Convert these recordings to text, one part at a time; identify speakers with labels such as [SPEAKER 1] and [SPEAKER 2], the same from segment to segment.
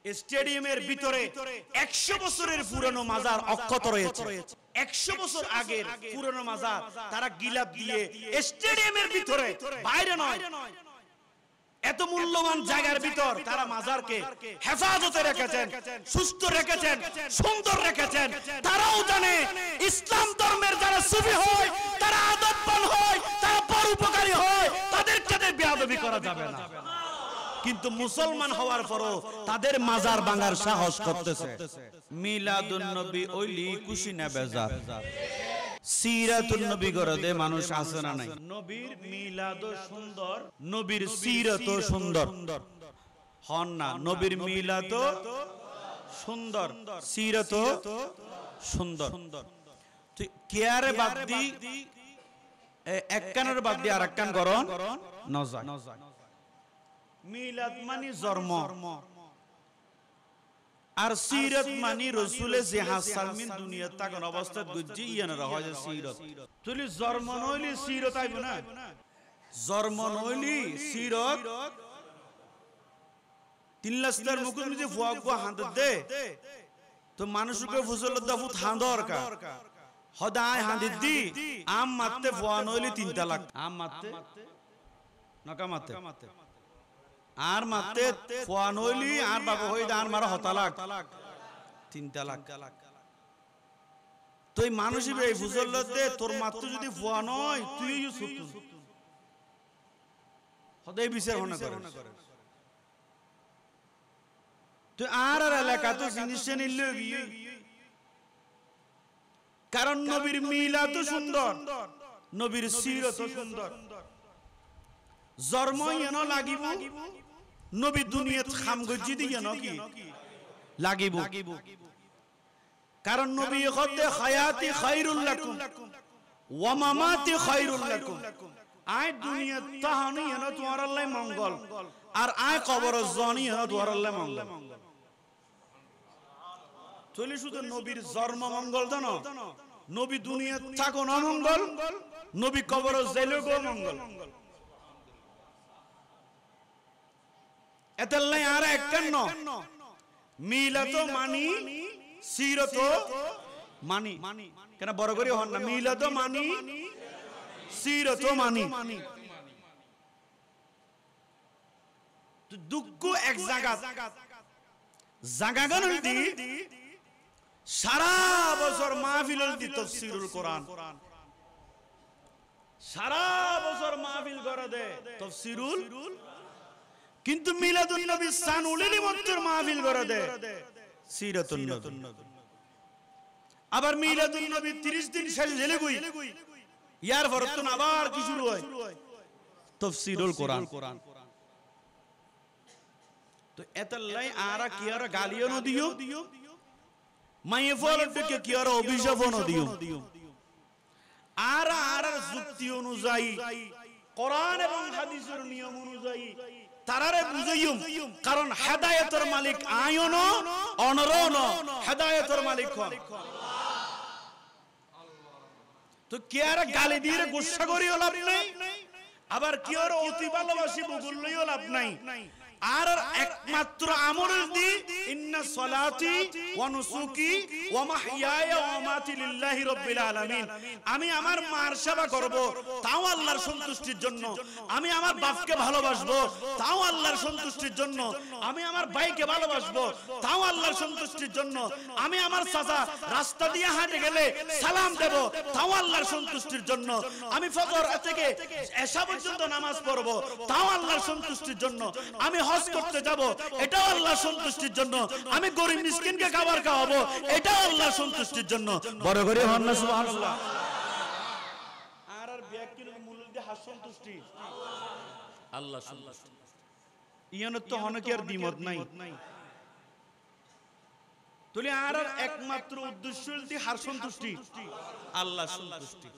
[SPEAKER 1] স্টেডিয়ামের ভিতরে 100 বছরের পুরনো মাজার অক্ষত রয়েছে। 100 বছর আগের পুরনো মাজার তারা গিলাপ দিয়ে স্টেডিয়ামের ভিতরে, বাইরে নয়, এত মূল্যবান জায়গার ভিতর তারা মাজারকে হেফাজতে রেখেছেন, সুস্থ রেখেছেন, সুন্দর রেখেছেন। তারাও জানে ইসলাম ধর্মের যারা সুফি হয়, তারা আদববান হয়, তারা পরোপকারী হয়, তাদেরকে বেয়াদবি করা যাবে না। কিন্তু মুসলমান হওয়ার পরও তাদের মাজার ভাঙার সাহস করতেছে। মিলাদুন নবী ওইলি খুশি না বেজার, সিরাতুন নবী গরদে মানুষ আছে না নাই। নবীর মিলাদও সুন্দর, নবীর সিরাতও সুন্দর। হন না, নবীর মিলাদও সুন্দর, সিরাতও সুন্দর। তুই কেয়ারে বাদ দি, এক কানের বাদ দি আর এক কান গরন নজায়। মিলাদ মানে জন্ম, আর সিরত মানে রসুলে যে হাসালমিন দুনিয়া তাকন অবস্থাত গুজি ইয়ানা হয় যে সিরত। তুলি জন্ম নইলি সিরত আইব না, জন্ম নইলি সিরত। তিন লাস্তার মুকুল যে ফুয়াক হাঁদ দে তো মানুষকে ফুসল দাফুত হাঁদর কা হদায় হাঁদিত দি আম মারতে ফুয়া নইলি 3 তালাক। আম মারতে নকা মারতে আর মারতে ফুয়া নইলি আর বাবা হই আর মারা হতালাক 3 তালাক। তুই মানুষই বে ফুসল দে তোর মাত্র যদি ফুয়া নয় তুই সুতু হদাই বিচার হনা করে। তুই আর এলাকা তো জিনিস নিলে কারণ নবীর মিলাদ সুন্দর, নবীর সিরত সুন্দর। জন্ম যেন লাগিব, নবী দুনিয়াত খাম গজি দিয়ে কি লাগিব। কারণ নবী কতে হায়াতি খায়রুল লাকুম ওয়া মামাতি খায়রুল লাকুম। আয় দুনিয়াত তাহানি যেন তোমার আল্লাহ মঙ্গল, আর আয় কবর জনি যেন তোমার আল্লাহ মঙ্গল। চলি শুধু নবীর জন্ম মঙ্গল জান, নবী দুনিয়া থাকো না মঙ্গল, নবী কবর জেলে গো মঙ্গল। এতলাই আর একখান মিলাত মানি সিরত মানি, কেন বড় করে হন না, মিলাত মানি সিরত মানি। দুঃখ এক জায়গা জায়গাগান হইতি সারা বছর মাহফিল হইতি তাফসীরুল কোরআন, সারা বছর মাহফিল করে দে তাফসীরুল, কিন্তু মিলাদুন নবী সানুলিল মধ্যে মাহফিল করে দে সিরাতুন নবী। আবার মিলাদুন নবী 30 দিন শেষ জেলে গই, ইয়ার বর্তন আবার কি শুরু হয় তাফসীরুল কোরআন। তো এতলাই আরা কি আর গালিও ন দিও, মাইয়ে ফলকে কি আর অভিশাপও ন দিও। আর যুক্তি অনুযায়ী কোরআন এবং হাদিসের নিয়ম অনুযায়ী তারারে বুঝাইম, কারণ হেদায়েতের মালিক আয়ন অনরন, হেদায়েতের মালিক হন। তো কি আর গালি দিয়ে গুসা করিও লাভ নাই, আবার কি আর অতি ভালোবাসি বগুল লইও লাভ নাই। আর একমাত্র আমল দি ইন্না সলাতি ওয়া নুসুকি ওয়া মাহইয়ায়া ওয়া মামাতি লিল্লাহি রাব্বিল আলামিন। আমি আমার মার সেবা করব তাও আল্লাহর সন্তুষ্টির জন্য, আমি আমার বাপকে ভালোবাসবো তাও আল্লাহর সন্তুষ্টির জন্য, আমি আমার ভাইকে ভালোবাসবো তাও আল্লাহর সন্তুষ্টির জন্য, আমি আমার চাচা রাস্তা দিয়ে হাঁটে গেলে সালাম দেব তাও আল্লাহর সন্তুষ্টির জন্য, আমি ফজর থেকে এশা পর্যন্ত নামাজ পড়ব তাও আল্লাহর সন্তুষ্টির জন্য, আমি হজ করতে যাব এটাও আল্লাহর সন্তুষ্টির জন্য, আমি গরিব মিসকিনকে খাবার খাওয়াবো এটাও আল্লাহর সন্তুষ্টির জন্য। বড় করে হন না সুবহানাল্লাহ। আর ব্যক্তির মূল দিয়ে হাস সন্তুষ্টি আল্লাহ সন্তুষ্টি, ইয়ানত তো অনেকের দ্বিমত নাই। তুলি আর একমাত্র উদ্দেশ্য দিয়ে হার সন্তুষ্টি আল্লাহ সন্তুষ্টি।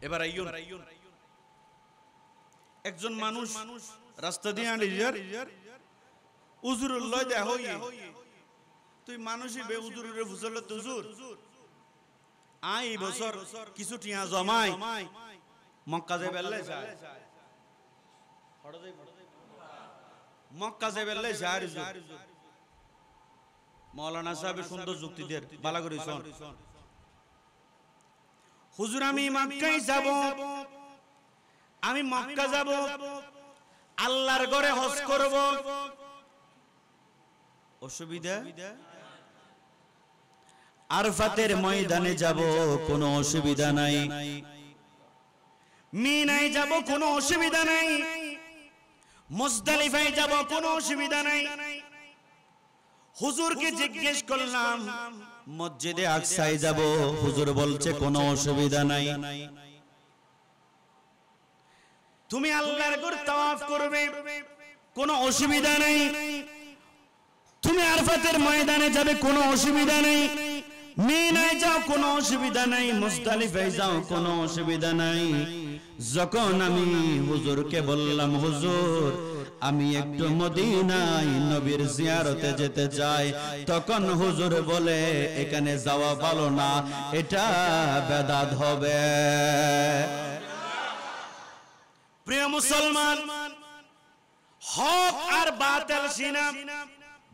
[SPEAKER 1] এবার আইয়ুন একজন মানুষ রাস্তা দিয়ে আনিজার উজুরুল্লাহ দেহ তুই মানুষই বে উজুরের ফুসলে তুজুর আই বছর কিছু টিয়া জমাই মক্কা যাই বেল্লে যায়, মক্কা যাই বেল্লে যায় মাওলানা সাহেব সুন্দর যুক্তি দেন, ভালো করে শুন। হুজুর আমি মক্কায় যাব, আমি মক্কা যাব, আল্লাহর ঘরে হজ করব, অসুবিধা? আরফাতের ময়দানে যাব, কোনো অসুবিধা নাই। মিনায় যাব, কোনো অসুবিধা নাই। মুজদালিফায় যাব, কোনো অসুবিধা নাই। হুজুরকে জিজ্ঞেস করলাম মসজিদে আকসায় যাব, হুজুর বলছে কোনো অসুবিধা নাই। তুমি আল্লাহর ঘর তাওয়াফ করবে, কোনো অসুবিধা নাই। তুমি আরফাতের ময়দানে যাবে, কোনো অসুবিধা নাই। মিনায় যাও, কোনো অসুবিধা নাই। মুজদালিফায় যাও, কোনো অসুবিধা নাই। যখন আমি হুজুরকে বললাম হুজুর আমি একটু মদিনায় নবীর জিয়ারতে যেতে চাই, তখন হুজুর বলে এখানে যাওয়া ভালো না, এটা বেদাত হবে। প্রিয় মুসলমান, হক আর বাতিল চিনা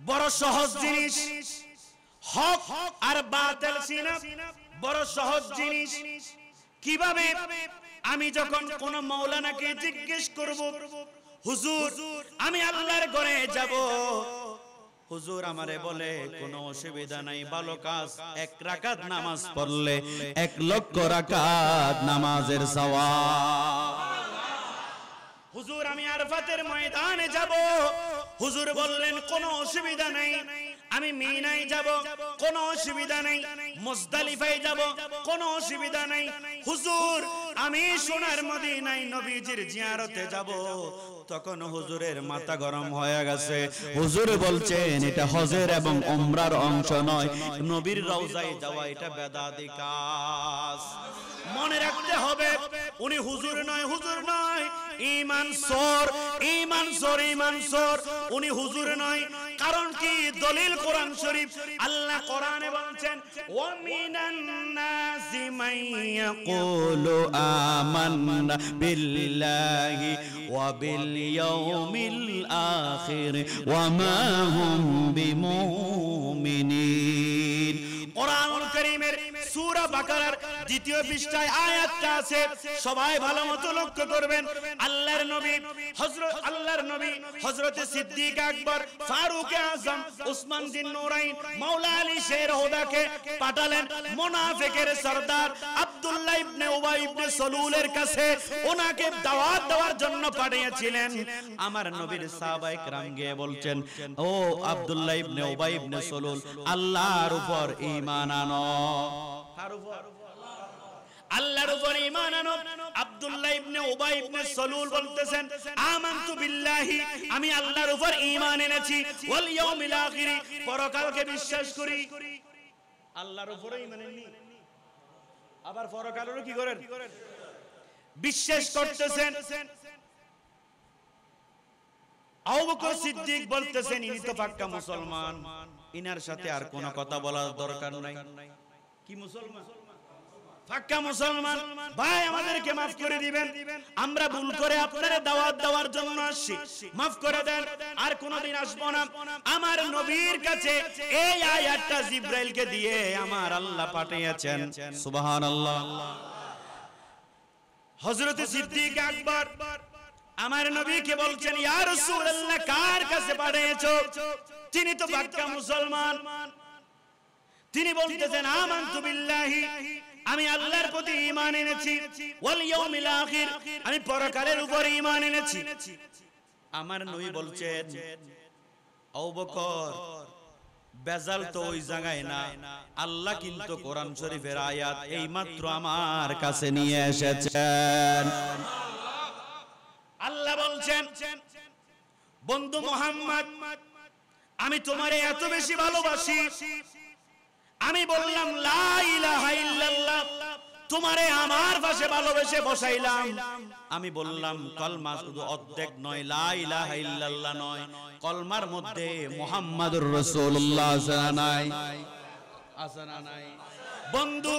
[SPEAKER 1] বড় সহজ জিনিস। হক আর বাতিল চিনা বড় সহজ জিনিস। কিভাবে? আমি যখন কোন মাওলানাকে জিজ্ঞেস করব হুজুর আমি আল্লাহর ঘরে যাব, হুজুর আমারে বলে কোনো অসুবিধা নাই, ভালো কাজ। 1 রাকাত নামাজ পড়লে 1 লক্ষ রাকাত নামাজের সওয়াব। হুজুর আমি আরফাতের ময়দানে যাব, হুজুর বললেন কোনো অসুবিধা নাই। আমি মিনায় যাব, কোনো অসুবিধা নাই। মুজদালিফায় যাব, কোনো অসুবিধা নাই। হুজুর আমি সোনার মদিনায় নবীজির জিয়ারতে যাব। তখন হুজুরের মাথা গরম হয়ে গেছে। হুজুর বলছেন এটা হজের এবং উমরার অংশ নয়, নবীর রওজায় যাওয়া এটা বেদাতি কাজ। মনে রাখতে হবে উনি হুজুর নয়, হুজুর নয়, ঈমান সর, ঈমান সর, ঈমান সর। উনি হুজুর নয়। কারণ কি? দলিল কোরআন শরীফ। আল্লাহ কোরআনে বলছেন ওয়া মিনান নাসি মান ইয়াকুলু আমান্না বিল্লাহি ওয়া বিল ইয়াউমিল আখির ওয়া মা হুম বিমুমিনিন। কোরআনুল কারীমের সূরা বাকারার 2য় পৃষ্ঠায় আয়াতটা আছে, সবাই ভালোমতো লক্ষ্য করবেন। আল্লাহর নবী হযরত সিদ্দিক আকবর, ফারুক আযম, উসমান বিন নুরাইন, মাওলা আলী শের হুদাকে পাঠালেন মুনাফিকের সরদার আব্দুল্লাহ ইবনে উবাই ইবনে সলুলের কাছে। ওনাকে দাওয়াত দেওয়ার জন্য পাঠিয়েছিলেন। আমার নবীর সাহাবায়ে কেরাম গিয়ে বলছেন ও আব্দুল্লাহ ইবনে উবাই ইবনে সলুল আল্লাহর উপর ঈমান আনো। আল্লাহর উপর ঈমান আনো। আব্দুল্লাহ ইবনে উবাই ইবনে সলুল বলতেছেন আমানতু বিল্লাহি, আমি আল্লাহর উপর ঈমান এনেছি, ওয়াল ইয়াউমিল আখির, পরকালকে বিশ্বাস করি। আল্লাহর উপর ঈমান এনেনি, আবার পরকালেরও কি করেন? বিশ্বাস করতেছেন। আবু বকর সিদ্দিক বলতেছেন ইনি তো পাক্কা মুসলমান, ইনার সাথে আর কোনো কথা বলার দরকার নাই। কি মুসলমান? পাক্কা মুসলমান। ভাই আমাদেরকে মাফ করে দিবেন, আমরা ভুল করে আপনারে দাওয়াত দেওয়ার জন্য আসছি, মাফ করে দেন, আর কোনোদিন আসবো না। আমার নবীর কাছে এই আয়াতটা জিবরাইলকে দিয়ে আমার আল্লাহ পাঠিয়েছেন। সুবহানাল্লাহ। হযরত সিদ্দিক আকবর আমার নবীকে বলছেন ইয়া রাসূলুল্লাহ কার কাছে পাঠিয়েছো? তিনি তো পাক্কা মুসলমান। তিনি বলতেছেন আমানতু বিল্লাহি, আমি আল্লাহর প্রতি ঈমান এনেছি, ওয়াল ইয়াউমিল আখির, আমি পরকালের উপর ঈমান এনেছি। আমার নবী বলছেন আবু বকর বেজাল তো ওই জায়গায় না, আল্লাহ কিন্তু কোরআন শরীফের আয়াত এইমাত্র আমার কাছে নিয়ে এসেছেন। আল্লাহ বলছেন বন্ধু মুহাম্মদ আমি তোমারে এত বেশি ভালোবাসি, আমি বললাম লা ইলাহা ইল্লাল্লাহ, তোমারে আমার পাশে ভালোবেসে বসাইলাম। আমি বললাম কলমা শুধু অর্ধেক নয়, লা ইলাহা ইল্লাল্লাহ নয়, কলমার মধ্যে মুহাম্মাদুর রাসূলুল্লাহ আছে না নাই? বন্ধু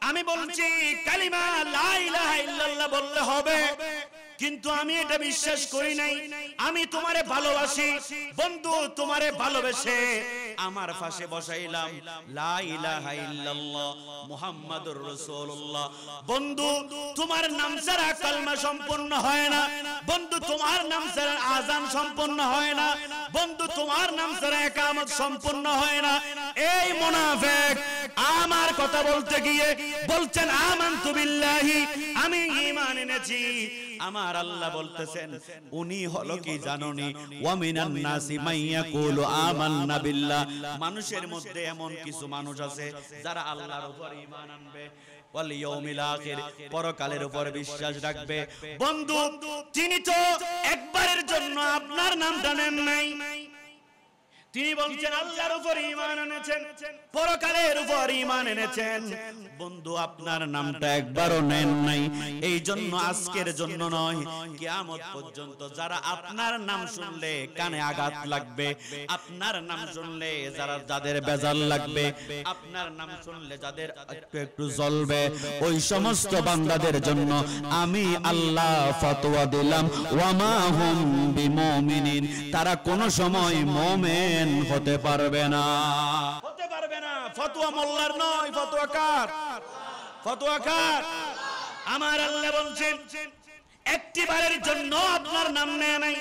[SPEAKER 1] আমি বলছি কালিমা লা ইলাহা ইল্লাল্লাহ বললে হবে, কিন্তু আমি এটা বিশ্বাস করি নাই। আমি তোমারে ভালোবাসি বন্ধু, তোমারে ভালোবেসে আমার পাশে বসাইলাম, লা ইলাহা ইল্লাল্লাহ মুহাম্মাদুর রাসূলুল্লাহ। বন্ধু তোমার নাম ছাড়া কালমা সম্পূর্ণ হয় না, বন্ধু তোমার নাম ছাড়া আযান সম্পূর্ণ হয় না, বন্ধু তোমার নাম ছাড়া ইকামত সম্পূর্ণ হয় না। এই মুনাফিক আমার কথা বলতে গিয়ে বলছেন আমানতু বিল্লাহি, আমি ঈমান এনেছি। আমার আল্লাহ বলতেছেন উনি হলো কি জানোনি, ওয়া মিনান নাসি মাইয়াকুলু আমান্না বিল্লাহ, মানুষের মধ্যে এমন কিছু মানুষ আছে যারা আল্লাহর উপর ঈমান আনবে, ওয়াল ইয়াউমিল আখির, পরকালের উপর বিশ্বাস রাখবে। বন্ধু তিনি তো একবারের জন্য আপনার নামটা নেন নাই, তিনি বলছেন আল্লাহর উপর ঈমান এনেছেন, পরকালের উপর ঈমান এনেছেন। বন্ধু আপনার নামটা একবারও নেন নাই, এই জন্য আজকের জন্য নয়, কিয়ামত পর্যন্ত যারা আপনার নাম শুনলে কানে আঘাত লাগবে, আপনার নাম শুনলে যাদের বেজাল লাগবে, আপনার নাম শুনলে যাদের একটু একটু জ্বলবে, ওই সমস্ত বান্দাদের জন্য আমি আল্লাহ ফতোয়া দিলাম, ওয়া মা হুম বিমুমিনিন, তারা কোন সময় মুমিন হতে পারবে না, হতে পারবে না। ফতোয়া মোল্লার নয়, ফতোয়া কার? ফতোয়া কার? আমার আল্লাহ বলছেন একটিবারের জন্য আপনার নাম নেয় নাই,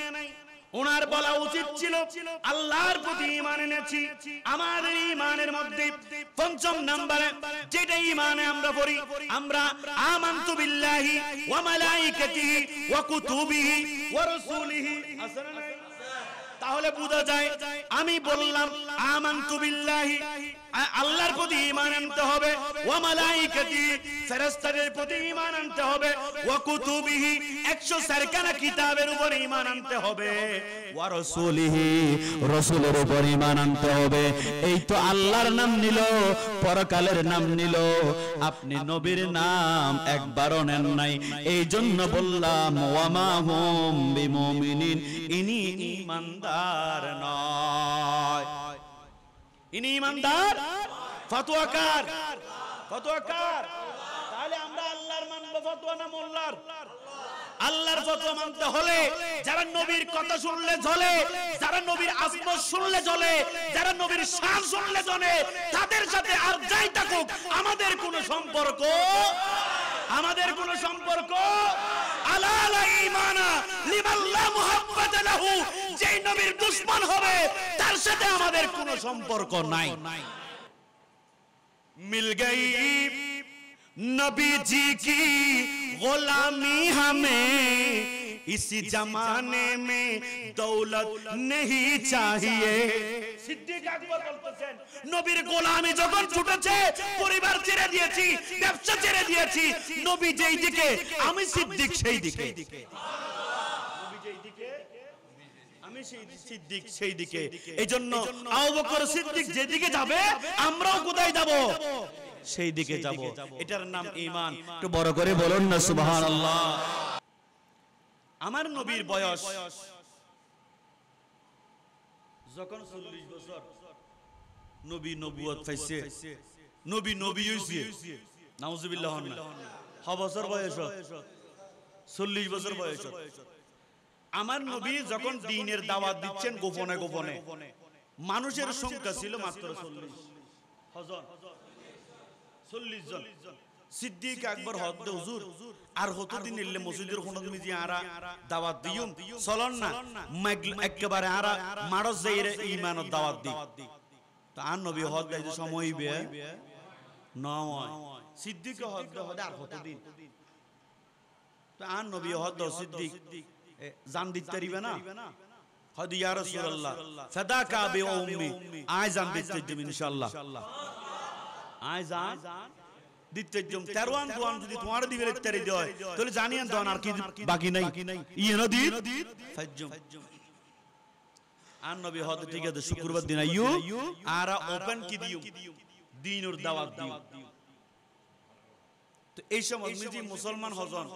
[SPEAKER 1] ওনার বলা উচিত ছিল আল্লাহর প্রতি ঈমান এনেছি। আমাদের ঈমানের মধ্যে পঞ্চম নম্বরে যেটা ঈমানে আমরা পড়ি, আমরা আমানতু বিল্লাহি ওয়া মালাইকাতিহি ওয়া কুতুবিহি ওয়া রাসূলিহি, তাহলে বোঝা যায় আমি বললাম আমানতু বিল্লাহি, আল্লাহর প্রতি ঈমান আনতে হবে, ওয়া মালাইকাতিহি, ফেরেশতাদের প্রতি ঈমান আনতে হবে, ওয়া কুতুবিহি, 104 খানা কিতাবের উপর ঈমান আনতে হবে, ওয়া রাসূলিহি, রাসূলের উপর ঈমান আনতে হবে। এই তো আল্লাহর নাম নিল, পরকালের নাম নিল, আপনি নবীর নাম একবারও নেন নাই। এই জন্য বললাম ওয়া মা হুম বিমুমিনিন, ইনি ঈমানদার নয়, ইনি ঈমানদার। ফতোয়াকার? ফতোয়াকার? তাহলে আমরা আল্লাহর মানবো ফতোয়া না মোল্লার? আল্লাহর ফতোয়া মানতে হলে যারা নবীর কথা শুনলে জ্বলে, যারা নবীর আজমত শুনলে জ্বলে, যারা নবীর শান শুনলে জ্বলে, তাদের সাথে আর যাই থাকুক আমাদের কোনো সম্পর্ক, আমাদের কোনো সম্পর্ক আলা লা ঈমানা লিমান লা মুহাব্বাতা লাহু, যেই নবীর দুশমন হবে তার সাথে আমাদের কোনো সম্পর্ক নাই। মিল গই नबी जी की गुलामी हमें, इसी जमाने में दौलत नहीं चाहिए। সিদ্দিক আকবর বলতেছেন নবীর গোলামি যখন ছুটেছে, পরিবার ছেড়ে দিয়েছি, ব্যবসা ছেড়ে দিয়েছি, নবী যেই দিকে আমি সিদ্দিক সেই দিকে, নবী যেই দিকে আমি সিদ্দিক সেই দিকে। এইজন্য আবু বকর সিদ্দিক যেদিকে যাবে আমরাও কোথায় যাব? সেই দিকে যাব। এটার নাম ঈমান। একটু বড় করে বলুন না সুবহানাল্লাহ। আমার নবীর বয়স যখন 40 বছর, নবী নবুয়ত পাইছে, নবী নবী হইছে, নাউজুবিল্লাহ, হ বছর বয়স, 40 বছর বয়স। আমার নবী যখন দ্বীনের দাওয়াত দিচ্ছেন গোপনে গোপনে, মানুষের সংখ্যা ছিল মাত্র 40 জন। সিদ্দিক আকবর হদ্দে হুজুর আর হতদিন এলে মসজিদের কোন তুমি যে আরা দাওয়াত দিউম চলন না, একেবারে আরা মারজ যাইরে ঈমানের দাওয়াত দি, তা আর নবী হদ্দে যে সময় হইবে নয়, সিদ্দিক হদ্দে হদে আর হতদিন, তা আর নবী হদ্দে সিদ্দিক জান দিতে পারিবে না, হয়তো ইয়া রাসূলুল্লাহ সাদাকা বি উম্মি, আয় জান দিতে দিম ইনশাআল্লাহ, আয় জান দিতে দিম। 13 দোয়ান যদি তোমার দিবে তেরি দেয় তাহলে জানিয়েন দোয়ান আর কি বাকি নাই, ইয়ে নদী ফাজ্জুম। আর নবী হতে ঠিক আছে শুক্রবার দিন আইয়ু আর ওপেন কি দিও দ্বীনের দাওয়াত দিও। তো এই সময় মিজি মুসলমান হজন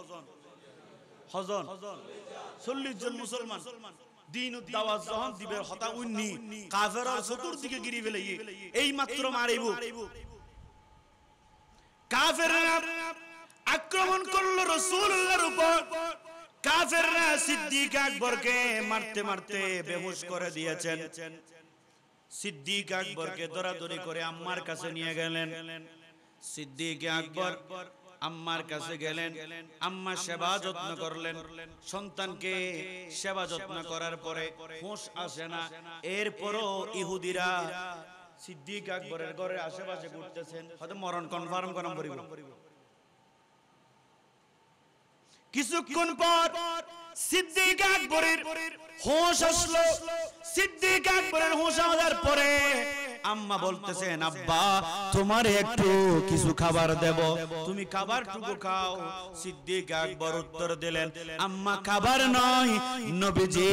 [SPEAKER 1] 40 জন মুসলমান দ্বীনের দাওয়াত যখন দিবে হতা উন্নি কাফেররা চতুর্দিকে ঘিরে ফেলে এই মাত্র মারিব, কাফেররা আক্রমণ করলো রাসূলুল্লাহর উপর, কাফেররা সিদ্দিক আকবরকে মারতে মারতে বেহুশ করে দিয়েছেন। সিদ্দিক আকবরকে দরাদরি করে আম্মার কাছে নিয়ে গেলেন। সিদ্দিক আকবর আম্মার কাছে গেলেন, আম্মা সেবা যত্ন করলেন। সন্তানকে সেবা যত্ন করার পরে হুঁশ আসে না। এরপরও ইহুদিরা সিদ্দিক আকবরের ঘরের আশেপাশে ঘুরতেছেন, হয়তো মরণ কনফার্ম করাম করিব। কিছুক্ষণ পর সিদ্দিক আকবরের হুঁশ আসলো। সিদ্দিক আকবরের হুঁশ আসার পরে আম্মা বলতেছেন, আব্বা তোমার একটু কিছু খাবার দেব, তুমি খাবারটুকু খাও। সিদ্দিক আকবর উত্তর দিলেন, আম্মা খাবার নয়, নবীজি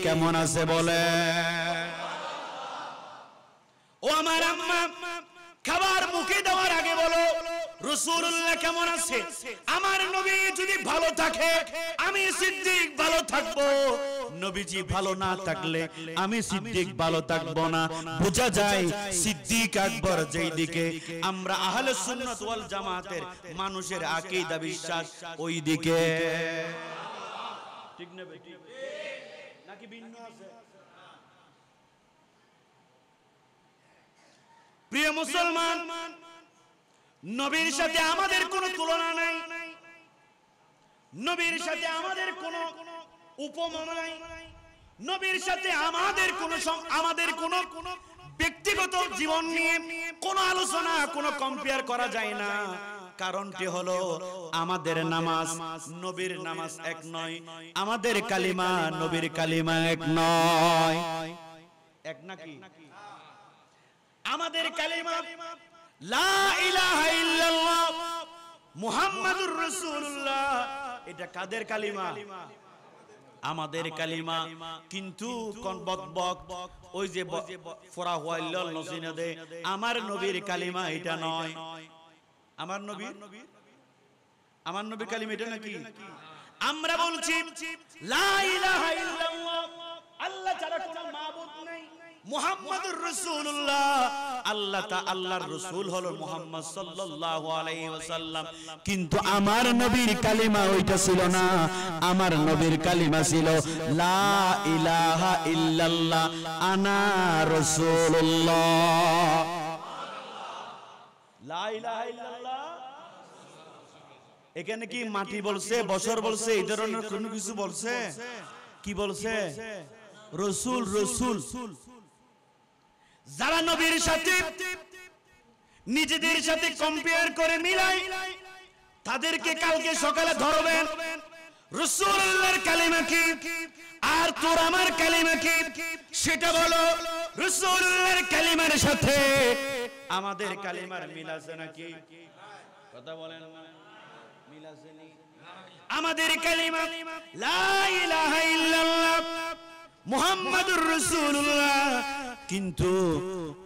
[SPEAKER 1] কেমন আছে বলে। ও আমার আম্মা, খাবার মুখে দেওয়ার আগে বলো রাসূলুল্লাহ কেমন আছে। আমার নবী যদি ভালো থাকে আমি সিদ্দিক ভালো থাকবো, নবীজি ভালো না থাকলে আমি সিদ্দিক ভালো থাকবো না। বোঝা যায় সিদ্দিক আকবর যেই দিকে, আমরা আহলে সুন্নাত ওয়াল জামাতের মানুষের আকীদা বিশ্বাস ওই দিকে। ঠিক না বেটি নাকি ভিন্ন আছে? প্রিয় মুসলমান, নবীর সাথে আমাদের কোনো তুলনা নাই, নবীর সাথে আমাদের কোনো উপমা নাই, নবীর সাথে আমাদের কোনো ব্যক্তিগত জীবন নিয়ে কোনো আলোচনা, কোনো কম্পেয়ার করা যায় না। কারণটি হলো আমাদের নামাজ নবীর নামাজ এক নয়, আমাদের কালিমা নবীর কালিমা এক নয়। এক নাকি? আমাদের কালিমা লা ইলাহা ইল্লাল্লাহ মুহাম্মাদুর রাসূলুল্লাহ, এটা কাদের কালিমা? আমাদের কালিমা। কিন্তু কোন বকবক ওই যে ফরা ওয়াইলাল নসিনাদে আমার নবীর কালিমা এটা নয়। আমার নবীর কালিমা এটা নাকি? আমরা বলছি লা ইলাহা ইল্লাল্লাহ, আল্লাহ ছাড়া কোনো মাবুদ নাই, মুহাম্মাদুর রাসূলুল্লাহ, আল্লাহর রাসূল হলো মুহাম্মদ সাল্লাল্লাহু আলাইহি ওয়াসাল্লাম। কিন্তু আমার নবীর কালিমা ওইটা ছিল না, আমার নবীর কালিমা ছিল লা ইলাহা ইল্লাল্লাহ আনা রাসূলুল্লাহ। লা ইলাহা ইল্লাল্লাহ এখানে কি মাটি বলছে, বছর বলছে, এই ধরনের কোনো কিছু বলছে? কি বলছে? রাসূল। রাসূল যারা নবীর সাথে নিজেদের সাথে কম্পেয়ার করে মিলাই, তাদেরকে কালকে সকালে ধরবেন। রাসূলুল্লাহর কালিমা কি আর তোর আমার কালিমা কি সেটা বলো। রাসূলুল্লাহর কালিমার সাথে আমাদের কালিমার মিল আছে নাকি? কথা বলেন, মিল আছে নি? আমাদের কালিমা লা ইলাহা ইল্লাল্লাহ মুহাম্মাদুর রাসূলুল্লাহ, কিন্তু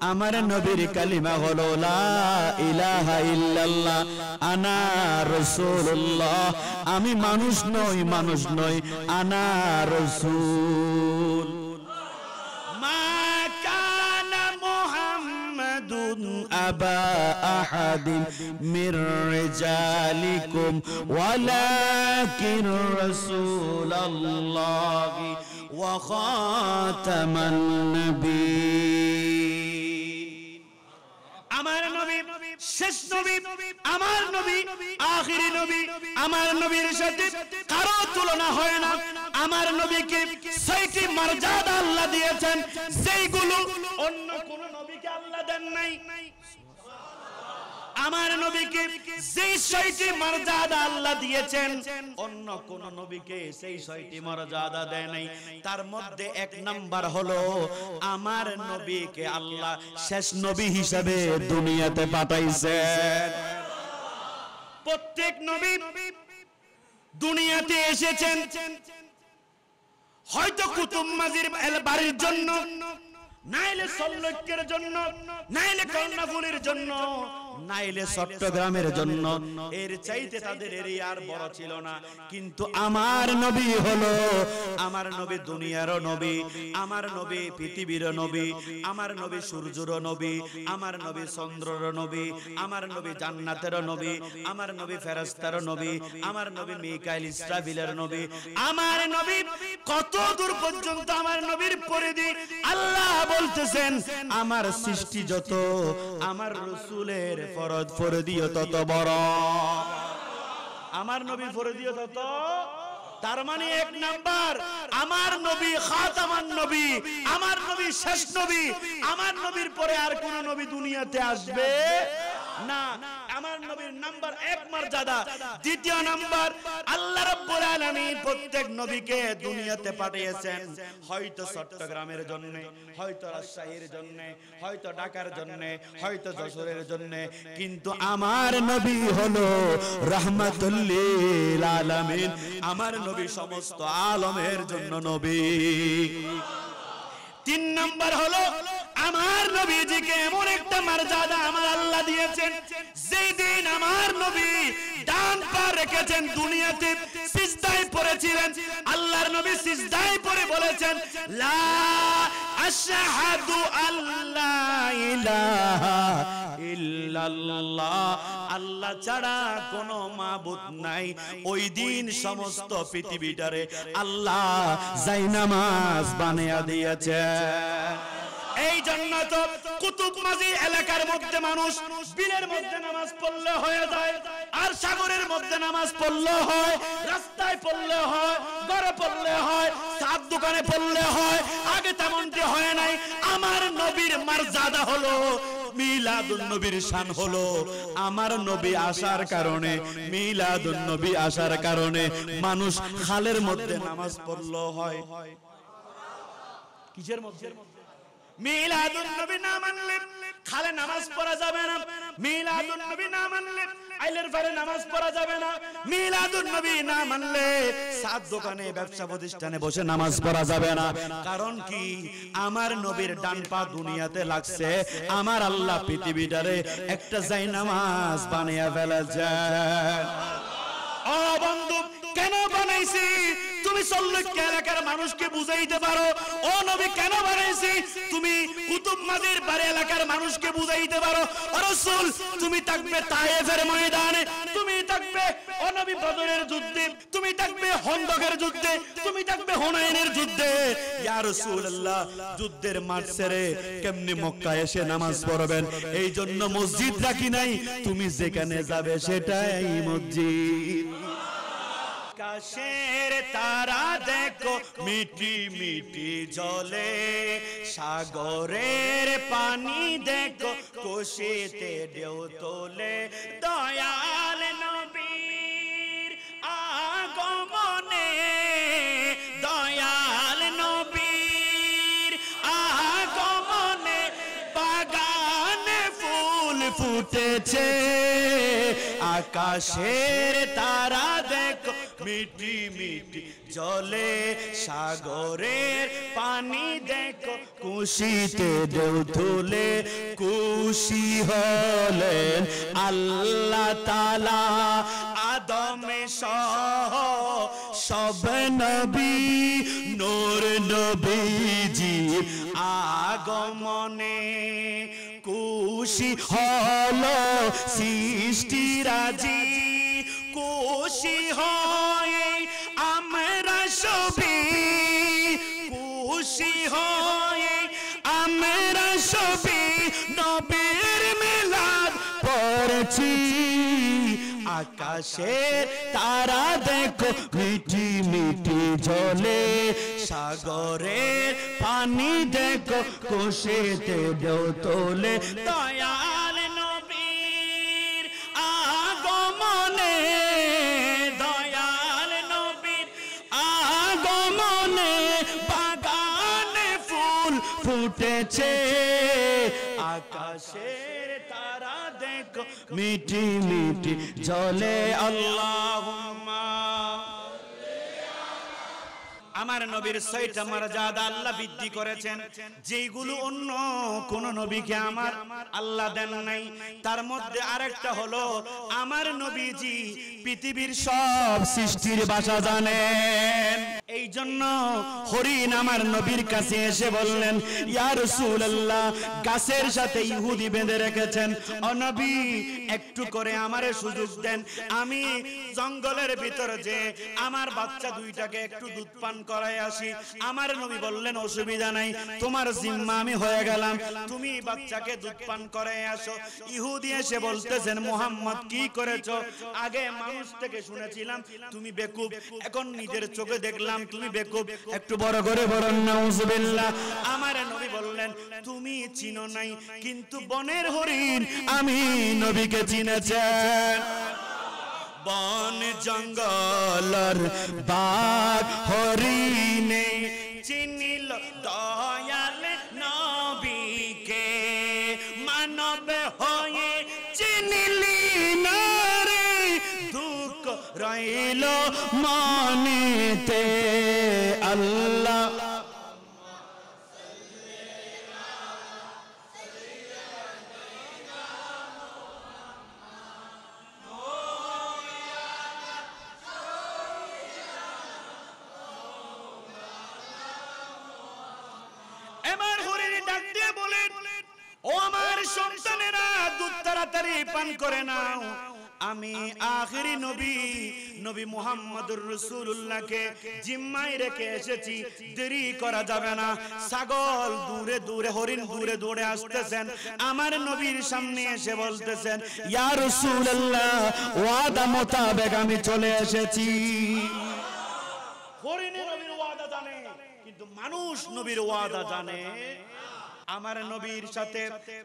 [SPEAKER 1] আমার নবীর কালিমা হলো লা ইলাহা ইল্লাল্লাহ আনা রাসূলুল্লাহ, আমি মানুষ নই, আনা রাসূল। মা কানা মুহাম্মাদুন আবা আহাদিন মির রিজালিকুম ওয়ালাকিন রাসূলুল্লাহি ওয়া খাতামান নবীয়্যিন। আমার নবী শেষ নবী, আমার নবী আখিরি নবী, আমার নবীর সাথে কারো তুলনা হয় না। আমার নবীকে 6টি মর্যাদা আল্লাহ দিয়েছেন, যেইগুলো অন্য কোন নবীকে আল্লাহ দেন নাই। আমার নবীকে যেই 6টি মর্যাদা আল্লাহ দিয়েছেন, অন্য কোন নবীকে সেই 6টি মর্যাদা দেয় নাই। তার মধ্যে 1 নাম্বার হলো আমার নবীকে আল্লাহ শেষ নবী হিসেবে দুনিয়াতে পাঠাইছেন। প্রত্যেক নবী দুনিয়াতে এসেছেন হয়তো কুতুব মাজির বাড়ির জন্য, নাইলে সল্লকের জন্য, নাইলে কর্ণফুলির জন্য, নাইলে চট্টগ্রামের জন্য, এর চাইতে তাদের এরিয়া আর বড় ছিল না। কিন্তু আমার নবী হলো, আমার নবী দুনিয়ারও নবী, আমার নবী পৃথিবীর নবী, আমার নবী সূর্যের নবী, আমার নবী চন্দ্রের নবী, আমার নবী জান্নাতের নবী, আমার নবী ফেরেশতার নবী, আমার নবী মিকাইল ইসরাফিলের নবী, আমার নবী কত দূর পর্যন্ত আমার নবীর পরিধি। আল্লাহ বলতেছেন আমার সৃষ্টি যত, আমার রাসূলের ফরদিও তত বড়, আমার নবীর ফরদিও তত। তার মানে এক নাম্বার, আমার নবী খাতামান নবী, আমার নবী শেষ নবী, আমার নবীর পরে আর কোন নবী দুনিয়াতে আসবে না। আমার নবীর নাম্বার এক মর্যাদা। দ্বিতীয় নাম্বার, আল্লাহ রাব্বুল আলামিন প্রত্যেক নবীকে দুনিয়াতে পাঠিয়েছেন হয়তো চট্টগ্রামের জন্য, হয়তো রাজশাহীর জন্য, হয়তো ঢাকার জন্য, হয়তো যশোরের জন্য, কিন্তু আমার নবী হলো রাহমাতুল লিল আলামিন, আমার নবী সমস্ত আলমের জন্য নবী। তিন নাম্বার হলো আমার নবীজিকে এমন একটা মর্যাদা আমার আল্লাহ দিয়েছেন, যেই দিন আমার নবী ডান পা রেখেছেন দুনিয়াতে সিজদায় পড়েছিলেন, আল্লাহর নবী সিজদায় পড়ে বলেছেন লা আশহাদু আল্লা ইলাহা ইল্লাল্লাহ, আল্লাহ ছাড়া কোনো মাবুদ নাই। ওই দিন সমস্ত পৃথিবীটারে আল্লাহ জায়নামাজ বানিয়ে দিয়েছে। এই জন্য তো কুতুবমাজি এলাকার মধ্যে মানুষ বিলের মধ্যে নামাজ পড়লে হয়ে যায়, আর সাগরের মধ্যে নামাজ পড়লে হয়, রাস্তায় পড়লে হয়, ঘরে পড়লে হয়, সাত দোকানে পড়লে হয়। আগে তেমনটি হয় নাই। আমার নবীর মর্যাদা হলো, মিলাদুন নবীর শান হলো, আমার নবী আসার কারণে, মিলাদুন নবী আসার কারণে মানুষ খালের মধ্যে নামাজ পড়লো হয়। কিসের মধ্যে? মিলাদুন নবী না মানলে খালে নামাজ পড়া যাবে না, মিলাদুন নবী না মানলে আইলের পারে নামাজ পড়া যাবে না, মিলাদুন নবী না মানলে সাত দোকানে ব্যবসা প্রতিষ্ঠানে বসে নামাজ পড়া যাবে না। কারণ কি? আমার নবীর ডান পা দুনিয়াতে লাগছে, আমার আল্লাহ পৃথিবীটারে একটা জায়নামাজ বানিয়ে ফেলেছে। ও বন্ধু, কেন বানাইছি? তুমি চল্লিশটা এলাকার মানুষকে বুঝাইতে পারো ও নবী কেন বানাইছি? তুমি কুতুবমাজির বাড়ি এলাকার মানুষকে বুঝাইতে পারো ও রাসূল তুমি থাকবে তায়েফের ময়দানে, তুমি থাকবে ও নবী বদরের যুদ্ধে, তুমি থাকবে খন্দকের যুদ্ধে, তুমি থাকবে হুনাইনের যুদ্ধে। ইয়া রাসূলুল্লাহ, যুদ্ধের মাঠ ছেড়ে কেমনে মক্কা এসে নামাজ পড়বেন? এই জন্য মসজিদ রাখি নাই, তুমি যেখানে যাবে সেটাই মসজিদ। আকাশের তারা দেখো মিটি মিটি জলে, সাগরের পানি দেখো কোশিতে ঢেউ তোলে, দয়াল নবীর আগমনে, দয়াল নবীর আগমনে বাগানে ফুল ফুটেছে। আকাশের তারা দেখো মিটি মিটি জলে, সাগরের পানি দেখো কুশিতে ঢেউ তোলে। খুশি হলেন আল্লাহ তাআলা আদম সহ সব নবী, নূর নবীজি আগমনে। খুশি হলো সৃষ্টিরাজি, খুশি হয় আমরা সবই, খুশি হয় আমরা সবই নবীর মিলাদ পড়ছি। আকাশের তারা দেখো মিটি মিটি জলে, সাগরের পানি দেখো কোশিতে ঢেউ তোলে, দয়াল নবীর আগমনে, দয়াল নবীর আগমনে বাগানে ফুল ফুটেছে। আকাশের তারা দেখো মিটি মিটি জলে। আল্লাহুম্মা আমার নবীর 6টা মর্যাদা আল্লাহ বৃদ্ধি করেছেন, যেগুলো অন্য কোন নবীকে আমার আল্লাহ দেন নাই। তার মধ্যে আরেকটা হলো আমার নবীজি পৃথিবীর সব সৃষ্টির ভাষা জানেন। এই জন্য হরিণ আমার নবীর কাছে এসে বললেন, ইয়া রাসূলুল্লাহ, গাছের সাথে ইহুদি বেঁধে রেখেছেন, ও নবী একটু করে আমারে সুযোগ দেন, আমি জঙ্গলের ভিতরে যে আমার বাচ্চা দুইটাকে একটু দুধ পান করাই আসি। আমার নবী বললেন, অসুবিধা নাই, তোমার জিম্মা আমি হয়ে গেলাম, তুমি বাচ্চাকে দুধ পান করাই আসো। ইহুদি এসে বলতেছেন, মুহাম্মদ কি করেছো? আগে মানুষ থেকে শুনেছিলাম তুমি বেকুব, এখন নিজের চোখে দেখলাম তুমি বেকুব, একটু বড় করে বলেন নাউজুবিল্লাহ। আমার নবী বললেন, তুমি চিনো নাই, কিন্তু বনের হরিণ আমি নবীকে চিনেছেন। বন জঙ্গলর বাঘ হরিণে চিনিল দয়াল নবীকে, মানব হয়ে চিনিলি না রে, দুঃখ রইল মনেতে। আল্লাহ ও আমার সন্তানেরা, দুধ তাড়াতাড়ি পান করে নাও, আমি আখেরি নবী নবী মুহাম্মদুর রাসূলুল্লাহকে জিম্মায় রেখে এসেছি, দেরি করা যাবে না। ছাগল দূরে দূরে, হরিণ দূরে দূরে আসতেছেন, আমার নবীর সামনে এসে বলতেছেন, ইয়া রাসূলুল্লাহ, ওয়াদা মোতাবেক আমি চলে এসেছি। হরিণে নবীর ওয়াদা জানে, কিন্তু মানুষ নবীর ওয়াদা জানে। আমার নবীর সাথে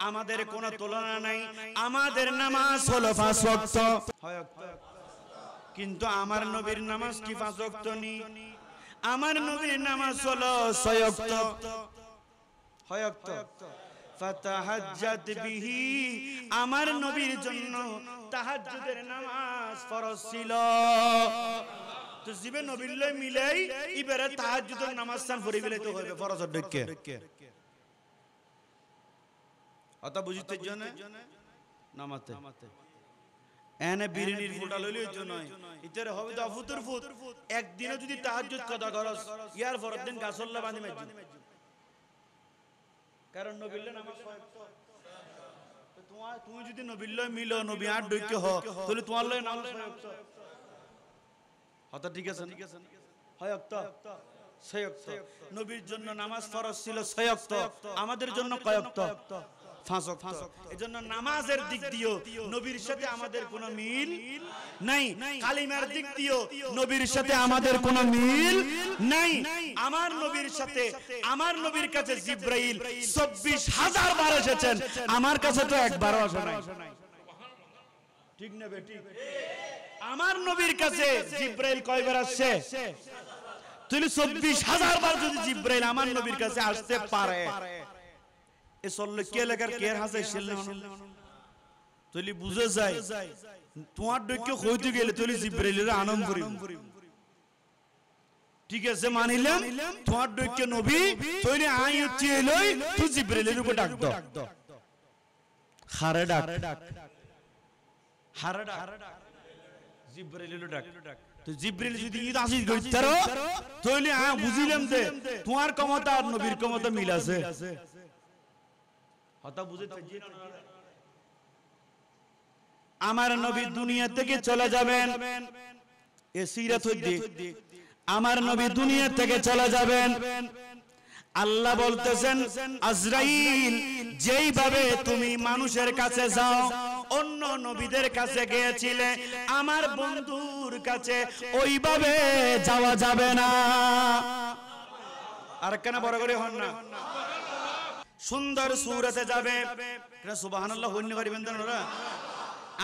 [SPEAKER 1] আমাদের কোনো তুলনা নাই। আমাদের নামাজ হলো 5 ওয়াক্ত, কিন্তু আমার নবীর নামাজ কি 5 ওয়াক্ত নি? আমার নবীর নামাজ হলো 6 ওয়াক্ত। ফাতাহাজ্জাত বিহি, আমার নবীর জন্য তাহাজ্জুদের নামাজ ফরজ ছিল। তো জিবে নবীর লই মিলাই ইবারে তাহাজ্জুদের নামাজ সান পড়ি গেলে তো হবে ফরজের ডকে। অত বুঝিতে জন্য নামাতে এনে বিরিনির ফুটা লইলেই তো নয়, ইতরে হবে তো ফুতুর ফুত। একদিনে যদি তাহাজ্জুদ কথা করস, ইয়ার পরের দিন গাছল্লা বাঁধি মাইজি, কারণ নবীর নামাজ হয় তো। তুমি যদি নবীর লই মিলো, নবী আর ডকে হ, তাহলে তোমার লই নামাজ হয় তো। হত ঠিক আছে, হয় তো 6 ওয়াক্ত। নবীর জন্য নামাজ ফরজ ছিল 6 ওয়াক্ত, আমাদের জন্য কয় ওয়াক্ত? 5 ওয়াক্ত। এজন্য নামাজের দিক দিয়েও নবীর সাথে আমাদের কোনো মিল নাই, কালিমার দিক দিয়েও নবীর সাথে আমাদের কোনো মিল নাই। আমার নবীর সাথে, আমার নবীর কাছে জিবরাইল 24,000 বার এসেছেন, আমার কাছে তো একবারও আসে নাই। ঠিক না বেটি? আমার নবীর কাছে জিবরাইল কয়বার আসছে? তাহলে 24,000 বার যদি জিবরাইল আমার নবীর কাছে আসতে পারে, এ চললে কে লেখার কে হাসে ছিল না, তাহলে বুঝে যায় তোমার ডকে হইতে গেলে তাহলে জিবরাইলের আনন্দ করিব। ঠিক আছে, মানিলাম তোমার ডকে নবী, তাহলে আই হচ্ছে লই তুই জিবরাইলের উপর ডাক দাও, হারে ডাক, হারে ডাক, জিবরাইলের ডাক। তো জিবরাইল যদি ঈদ আসিস গইতারো, তাহলে বুঝিলাম যে তোমার ক্ষমতা আর নবীর ক্ষমতা মিল আছে। আমার নবী দুনিয়া থেকে চলে যাবেন, এ সিরাত হইতে আমার নবী দুনিয়া থেকে চলে যাবেন। আল্লাহ বলতেছেন, আজরাইল যেইভাবে তুমি মানুষের কাছে যাও, অন্য নবীদের কাছে গিয়েছিলে, আমার বন্ধুর কাছে ওইভাবে যাওয়া যাবে না। আর কেন বড় করে হন না? সুন্দর সূরাতে যাবে, সুবহানাল্লাহ হইনি পারিবেন না?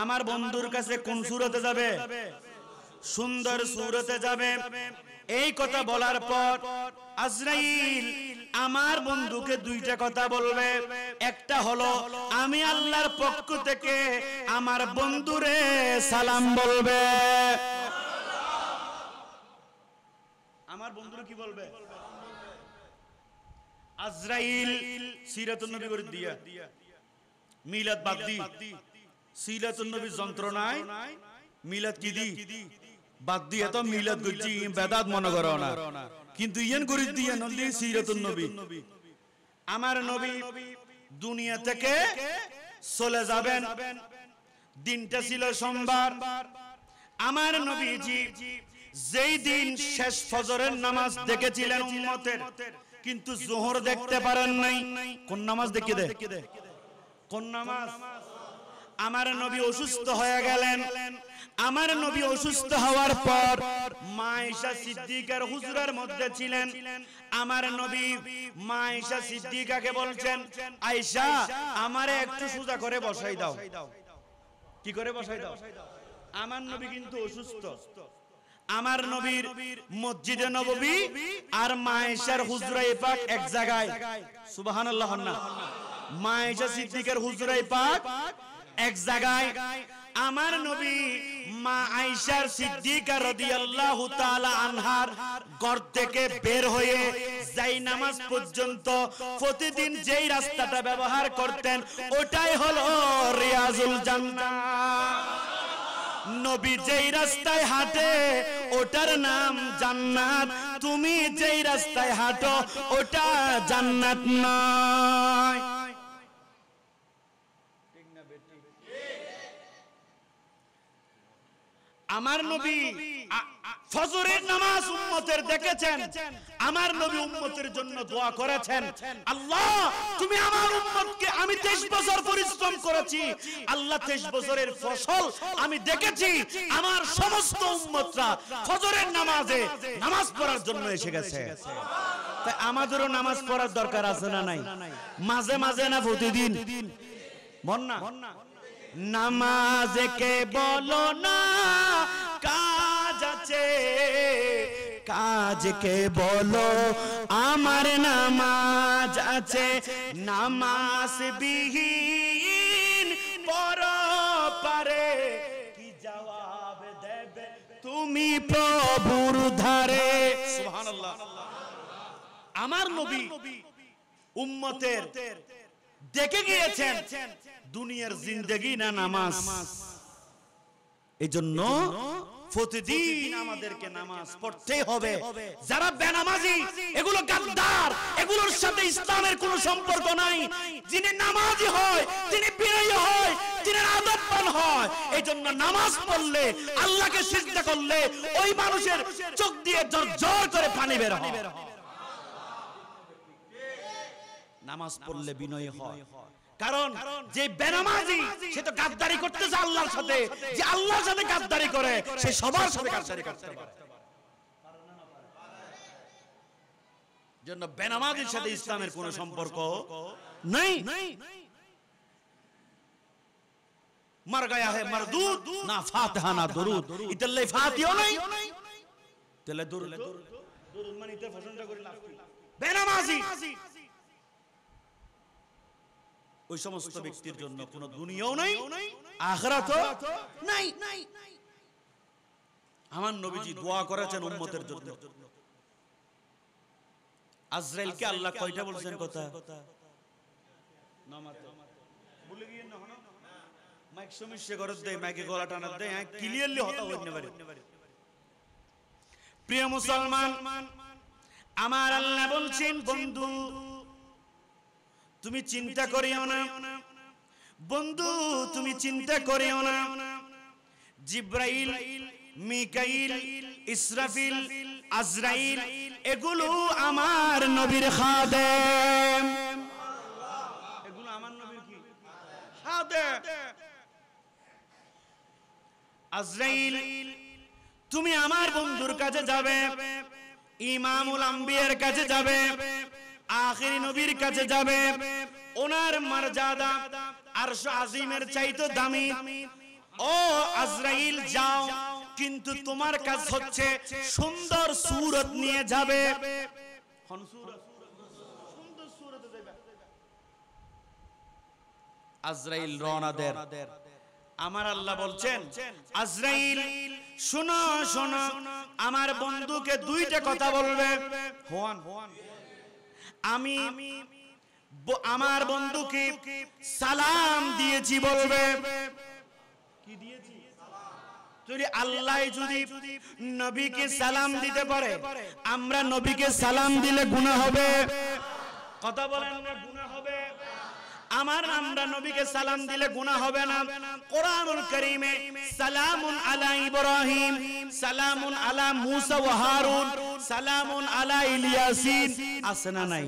[SPEAKER 1] আমার বন্ধুর কাছে কোন সূরাতে যাবে? সুন্দর সূরাতে যাবে। এই কথা বলার পর আজরাইল আমার বন্ধুকে দুইটা কথা বলবে। একটা হলো, আমি আল্লাহর পক্ষ থেকে আমার বন্ধুরে সালাম বলবে। আমার বন্ধুরা কি বলবে? আজরাইল সিরাতুন নবী করে দিয়া মিলাদ বাদ দি, সিরাতুন নবীর যন্ত্রণায় মিলাদ কি দি বাদ দিয়ে তো মিলাদ করছি বেদাত মনে করো না, কিন্তু ইয়ান করে দিয়ে নদী সিরাতুন নবী। আমার নবী দুনিয়া থেকে চলে যাবেন, দিনটা ছিল সোমবার। আমার নবীজি যেই দিন শেষ ফজরের নামাজ দেখেছিলেন উম্মতের, কিন্তু জোহর দেখতে পারেন নাই। কোন নামাজ দেখে দে? কোন নামাজ? আমার নবী অসুস্থ হয়ে গেলেন। আমার নবী অসুস্থ হওয়ার পর মা আয়েশা সিদ্দিকার হুজরার মধ্যে ছিলেন। আমার নবী মা আয়েশা সিদ্দিকাকে বলছেন, আয়েশা আমারে একটু সোজা করে বসাই দাও। কি করে বসাই দাও? আমার নবী কিন্তু অসুস্থ। আমার নবীর মসজিদে নববী আর মা আয়েশার হুজরায়ে পাক এক জায়গায়। সুবহানাল্লাহ না? মা আয়েশা সিদ্দিকার হুজরায়ে পাক এক জায়গায়। আমার নবী মা আয়েশার সিদ্দিকা রাদিয়াল্লাহু তাআলা আনহার ঘর থেকে বের হয়ে যাই নামাজ পর্যন্ত প্রতিদিন যেই রাস্তাটা ব্যবহার করতেন ওটাই হলো রিয়াজুল জান্নাহ। নবী যেই রাস্তায় হাঁটে ওটার নাম জান্নাত। তুমি যেই রাস্তায় হাঁটো ওটা জান্নাত নয়। আমার নবী ফজরের নামাজ উম্মতের দেখেছেন। আমার নবী উম্মতের জন্য দোয়া করেছেন, আল্লাহ তুমি আমার উম্মতকে, আমি 23 বছর পরিশ্রম করেছি আল্লাহ, 23 বছরের ফসল আমি দেখেছি। আমার সমস্ত উম্মতরা ফজরের নামাজে নামাজ পড়ার জন্য এসে গেছে। তাই আমাদেরও নামাজ পড়ার দরকার আছে না নাই? মাঝে মাঝে না প্রতিদিন? মন না নামাজ কে বলো না কাজ আছে, কাজ কে বলো আমার নামাজ আছে। নামাজ বিহীন পরপারে কি জবাব দেবে তুমি প্রভুর ধারে? সুবহানাল্লাহ। আমার নবী উম্মতের দেখে গিয়েছেন দুনিয়ার জিন্দেগি না নামাজ। এজন্য প্রতিদিন আমাদেরকে নামাজ পড়তে হবে। যারা বেনামাজি এগুলো গাদ্দার, এগুলোর সাথে ইসলামের কোনো সম্পর্ক নাই। যিনি নামাজি হয় তিনি বিনয়ী হয়, তিনি আদববান হয়। এজন্য নামাজ পড়লে, আল্লাহকে সিজদা করলে ওই মানুষের চোখ দিয়ে ঝরঝর করে পানি বের হয়। নামাজ পড়লে বিনয়ী হয়। কারণ যে বেনামাজি সে তো গাদ্দারি করতেছে আল্লাহর সাথে। যে আল্লাহর সাথে গাদ্দারি করে সে সবার সাথে গাদ্দারি করতে পারে। জন্য বেনামাজির সাথে ইসলামের কোনো সম্পর্ক নাই। মার গায়া হে মারদুদ, না ফাতিহা না দরুদ। ইতাল্লাই ফাতিহা নাই, তাহলে দরুদ মানে ইতার প্রশংসা করে লাভ কি? বেনামাজি ওই সমস্ত ব্যক্তির জন্য কোনো দুনিয়াও নাই, আখিরাতও নাই। আমার নবীজি দোয়া করেছেন উম্মতের জন্য। আজরাইলকে আল্লাহ কয়টা বলছেন কথা? নামাতে ভুলে গিয়ে না হলো মাইক সমস্যা করে দেয়, মাইকে গলা টানা দেয়, ক্লিয়ারলি হতা হইতে পারে। প্রিয় মুসলমান, আমার আল্লাহ বলছেন, বন্ধু তুমি চিন্তা করিও না, বন্ধু তুমি চিন্তা করিও না। জিব্রাইল, মিকাইল, ইসরাফিল, আজরাইল এগুলো আমার নবীর খাদেম। এগুলো আমার নবীর কি? খাদেম। আজরাইল তুমি আমার বন্ধুর কাছে যাবে, ইমামুল আম্বিয়ার কাছে যাবে, আখিরি নবীর কাছে যাবে। ওনার মর্যাদা আরশ আজিমের চাইতে দামি। ও আজরাইল যাও, কিন্তু তোমার কাজ হচ্ছে সুন্দর সূরত নিয়ে যাবে। সুন্দর সূরতে যাবে। আজরাইল রওনা দেয়। আমার আল্লাহ বলছেন আজরাইল শোনো শোনো আমার বন্ধুকে দুইটা কথা বলবে হোয়ান আমি আমার বন্ধুকে সালাম দিয়েছি বলবে কি দিয়েছি যদি আল্লাহ যদি নবীকে সালাম দিতে পারে আমরা নবীকে সালাম দিলে গুনাহ হবে কথা বলেন না গুনাহ হবে আমরা নবীকে সালাম দিলে গুনাহ হবে না কোরআনুল কারীমে সালামুন আলা ইব্রাহিম সালামুন আলা মুসা ওয়া হারুন সালামুন আলা ইলিয়াসিন আছে না নাই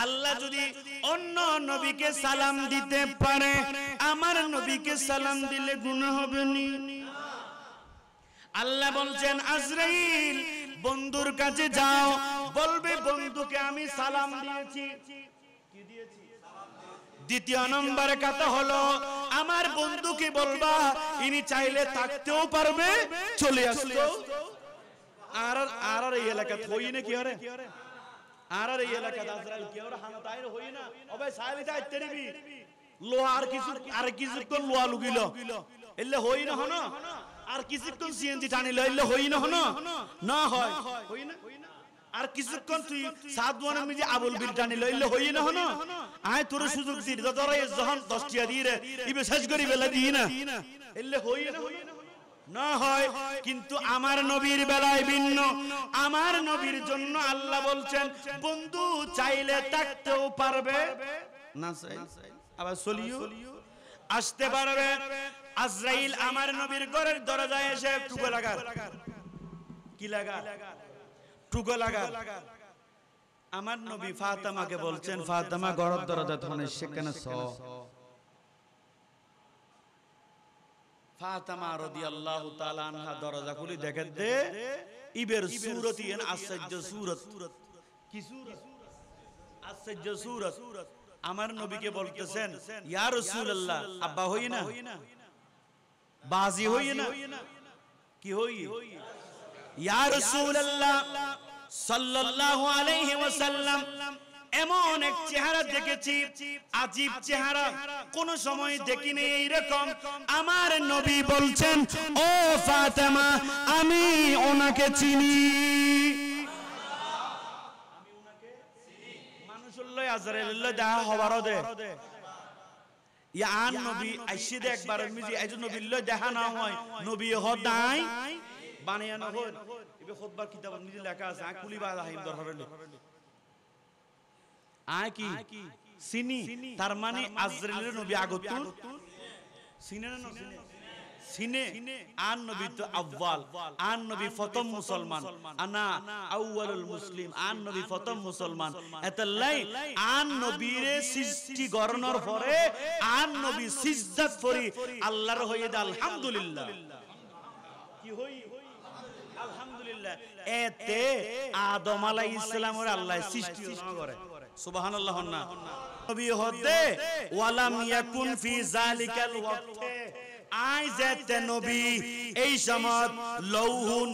[SPEAKER 1] আল্লাহ যদি অন্য নবীকে সালাম দিতে পারে আমার নবীকে সালাম দিলে গুনাহ হবে না আল্লাহ বলছেন আজরাইল বন্ধুর কাছে যাও বলবে বন্ধুকে আমি সালাম দিয়েছি কি দিয়েছি দ্বিতীয় নম্বরের কথা হলো আমার বন্ধুকে বলবা ইনি চাইলে থাকতেও পারবে চলে আসতেও আর এই এলাকা হই না কি হরে আর এই এলাকা আজরাইল কি হরে হানা তাইর হই না ওবে সাইলে যাইতে দিবি লোহা আর কিছুক্ষণ লোহা লুগিল এলে হই না হনো আর কিছুক্ষণ সিএনজি টানিল এলে হই না হনো না হয় হই না আর কিছুক্ষণ তুই সাদওয়ানের মিজি আবুল বিল টানিল এলে হই না হনো আয় তোর সুযোগ দি তোরা যখন 10 টিয়া দি রে ইবে শেষ করি বেলা দি না এলে হই না না হয় কিন্তু আমার নবীর বেলায় ভিন্ন আমার নবীর জন্য আল্লাহ বলছেন বন্ধু চাইলে থাকতেও পারবে না চাই আবার চলিও আসতে পারবে আজরাইল আমার নবীর ঘরের দরজায় এসে টুকো লাগা কি লাগা টুকো লাগা আমার নবী ফাতেমাকে বলছেন ফাতেমা ঘরের দরজা ধনে সেখানে স ফাতেমা রাদিয়াল্লাহু তাআলা আনহা দরজা খুলে দেখে দে ইবের সূরতি এন আশ্চর্য সূরত কি সূরত আশ্চর্য সূরত আমার নবীকে বলতেছেন ইয়া রাসূলুল্লাহ আব্বা হই না বাজি হই না কি হই ইয়া রাসূলুল্লাহ সাল্লাল্লাহু আলাইহি ওয়াসাল্লাম এমন এক চেহারা দেখেছি আজীব চেহারা কোন সময় দেখিনি এইরকম আমার নবী বলছেন ও ফাতেমা আমি ওনাকে চিনি মানুষুল্লাহ আজরাইলুল্লাহ দেখা হবার দে ইয়ান নবী আইসিদে একবার মিজি আইজ নবীল্লাহ দেখা না হয় নবী হদাই বানায়ানো হয় ইবে খুতবার কিতাব মিজি লেখা আছে আকুলিবা রাহিম দরহরলে আয় কি সিনি তার মানে আজরাইলের নবী আগতুন সিনে না সিনে আন নবী তো আউয়াল আন নবী প্রথম মুসলমান আনা আউয়ালুল মুসলিম আন নবী প্রথম মুসলমান এতলাই আন নবীরে সৃষ্টি গরণর পরে আন নবী সিজদাত করি আল্লাহর হয়ে দে আলহামদুলিল্লাহ কি হই আলহামদুলিল্লাহ এতে আদম আলাইহিস সালামের আল্লাহ সৃষ্টি করে সুবহানাল্লাহ না নবী হতে ওয়ালাম ইয়াকুন ফি যালিকাল ওয়াক্তে আই যেতে নবী এই সময় লৌহুন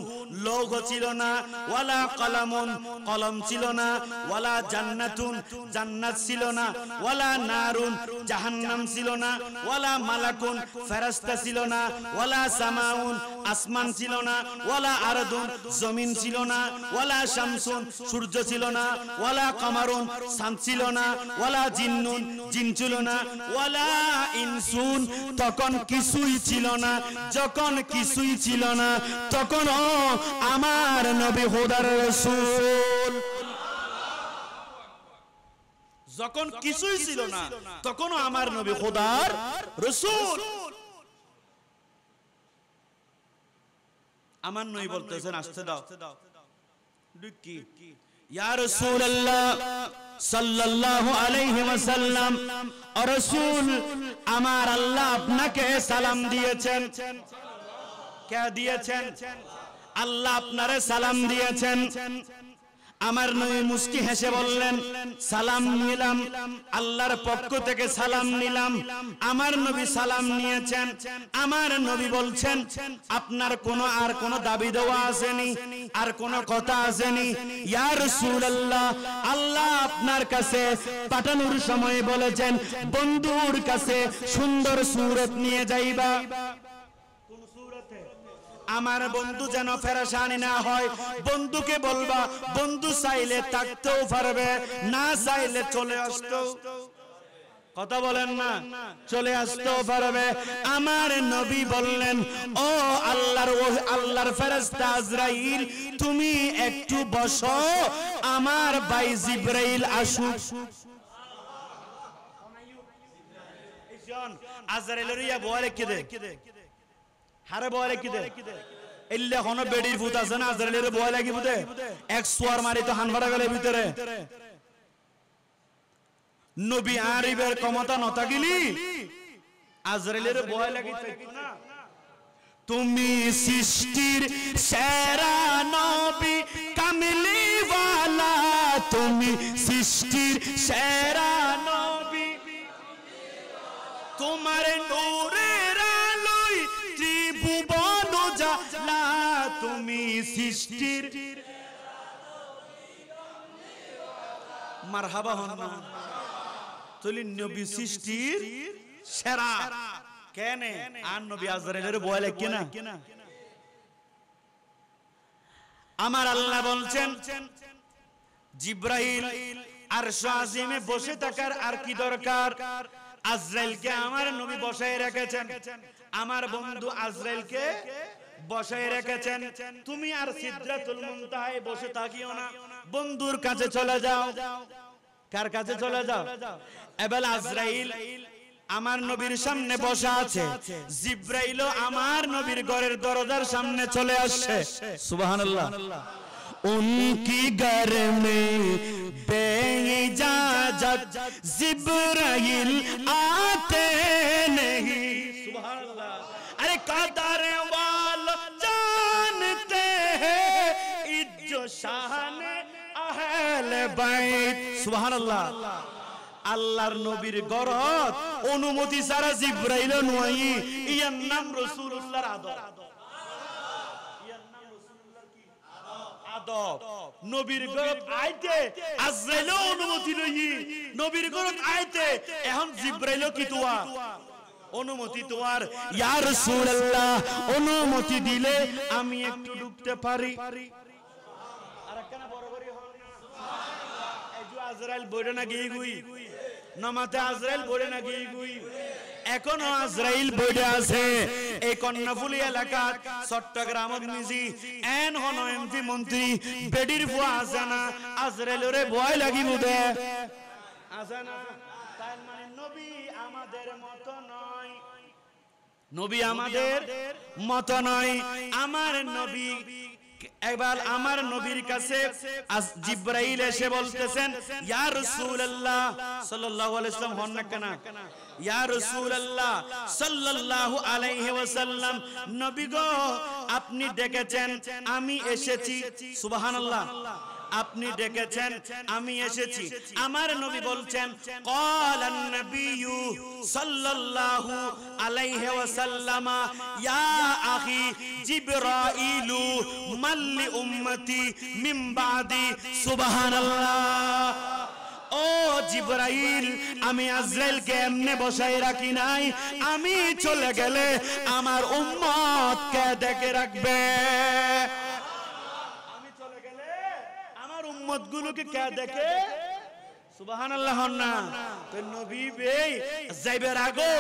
[SPEAKER 1] লৌহ ছিল না ওয়ালা কলামুন কলম ছিল না ওয়ালা জান্নাতুন জান্নাত ছিল না ওয়ালা নারুন জাহান্নাম ছিল না ওয়ালা মালাকুন ফেরেশতা ছিল না ওয়ালা সামাউন আসমান ছিল না ওয়ালা আরদুন জমিন ছিল না ওয়ালা শামসুন সূর্য ছিল না ওয়ালা কমারুন চাঁদ ছিল না ওয়ালা জিন্নুন জিন ছিল না ওয়ালা ইনসুন তখন কিছুই ছিল না যখন কিছুই ছিল না তখন আমার নবী খোদার রাসূল যখন কিছুই ছিল না তখন আমার নবী খোদার রাসূল আমার নবী বলতেছেন আসতে দাও কি ইয়া রাসূলুল্লাহ সাল্লাল্লাহু আলাইহি ওয়াসাল্লাম ও রাসূল আমার আল্লাহ আপনাকে সালাম দিয়েছেন কে দিয়েছেন আল্লাহ আপনারে সালাম দিয়েছেন আমার নবী মুস্কি হেসে বললেন সালাম নিলাম, আল্লাহর পক্ষ থেকে সালাম নিলাম। আমার নবী সালাম নিয়েছেন। আমার নবী বলছেন আপনার কোনো দাবি দেওয়া আসেনি, আর কোনো কথা আসেনি। ইয়া রাসূলুল্লাহ, আল্লাহ আপনার কাছে পাঠানোর সময় বলেছেন বন্ধুর কাছে সুন্দর সূরত নিয়ে যাইবা। কোন সূরতে? আমার বন্ধু যেন পেরেশানি না হয়। বন্ধুকে বলবা বন্ধু চাইলে থাকতেও পারবে, না চাইলে চলে আসতেও, কথা বলেন না, চলে আসতেও পারবে। আমার নবী বললেন ও আল্লাহর ফেরেশতা আজরাইল, তুমি একটু বসো, আমার ভাই জিবরাইল আসুক। আজরাইলের ইয়া বলে কি দে হারে বলে কি দে এল্লে হন বেডির ভূত আছে না, আজরাইলের বয় লাগিব দে এক সোয়ার মারি তো হানফাড়া গেলে ভিতরে। নবী আরিবের ক্ষমতা নথাকিলি আজরাইলের বয় লাগি না। তুমি সৃষ্টির সেরা নবী কামলিওয়ালা, তুমি সৃষ্টির সেরা নবী, তোমার নূরের আলোয় ত্রিভুবন জ্বালা, তুমি সৃষ্টির মারহাবা হন না তুলি নবী সৃষ্টির সেরা কেন? আর নবী আজরাইলের বয় লাগে না। আমার আল্লাহ বলছেন জিবরাইল আরশ আজিমে বসে থাকার আর কি দরকার? আজরাইলকে আমার নবী বসায় রেখেছেন, আমার বন্ধু আজরাইলকে বসায় রেখেছেন। তুমি আর সিদরাতুল মুনতাহায় বসে থাকিও না, বন্ধুর কাছে চলে যাও। কার কাছে চলে যাও? এবার আজরাইল আমার নবীর সামনে বসা আছে, জিবরাইলও আমার নবীর ঘরের দরজার সামনে চলে আসছে। সুবহানাল্লাহ। उनकी घर में बेइजाजत जिब्राइल आते नहीं। सुभान अल्लाह। अरे कदर वाल जानते हैं इज्जो शान अहले बैत। सुभान अल्लाह। আল্লাহর নবীর ঘরত অনুমতি ছাড়া জিবরাইল নয়, ইয়ার নাম রাসূলুল্লাহর আদব। নবীর ঘরত আইতে আজরাইলও অনুমতি লই, নবীর ঘরত আইতে এখন জিবরাইলও কি তোয়া অনুমতি তোয়ার। ইয়া রাসূলুল্লাহ, অনুমতি দিলে আমি একটু ঢুকতে পারি। আরেকখানা বড় বড় হল না এই যে আজরাইল বইরে না গিয়ে গুই নামাতে, আজরাইল বইরে না গিয়ে গুই, এখনো আজরাইল বইরে আছে এই কর্ণফুলী এলাকা চট্টগ্রামত নিজি এন হন এমপি মন্ত্রী বেডির ফুয়া আছে না, আজরাইলরে ভয় লাগিব দে আছে না। তার মানে নবী আমাদের মত নয়, নবী আমাদের মত নয়। আমার নবী এবার আমার নবীর কাছে জিবরাইল এসে বলতেছেন ইয়া রাসূলুল্লাহ সাল্লাল্লাহু আলাইহি ওয়াসাল্লাম হন না কেন? ইয়া রাসূলুল্লাহ সাল্লাল্লাহু আলাইহি ওয়াসাল্লাম, নবী গো আপনি ডেকেছেন আমি এসেছি। সুবহানাল্লাহ। আপনি ডেকেছেন আমি এসেছি। আমার নবী বলছেন ক্বালান নবিয়্যু সাল্লাল্লাহু আলাইহি ওয়াসাল্লাম ইয়া আখি জিবরাইলু মাল্লি উম্মতি মিন বাদি। সুবহানাল্লাহ। ও জিবরাইল, আমি আজরাইলকে এমনে বসায় রাখি নাই, আমি চলে গেলে আমার উম্মত কে দেখে রাখবে? উম্মতগুলোকে কে দেখে? সুবহানাল্লাহ না। তো নবী বে যাইবার আগে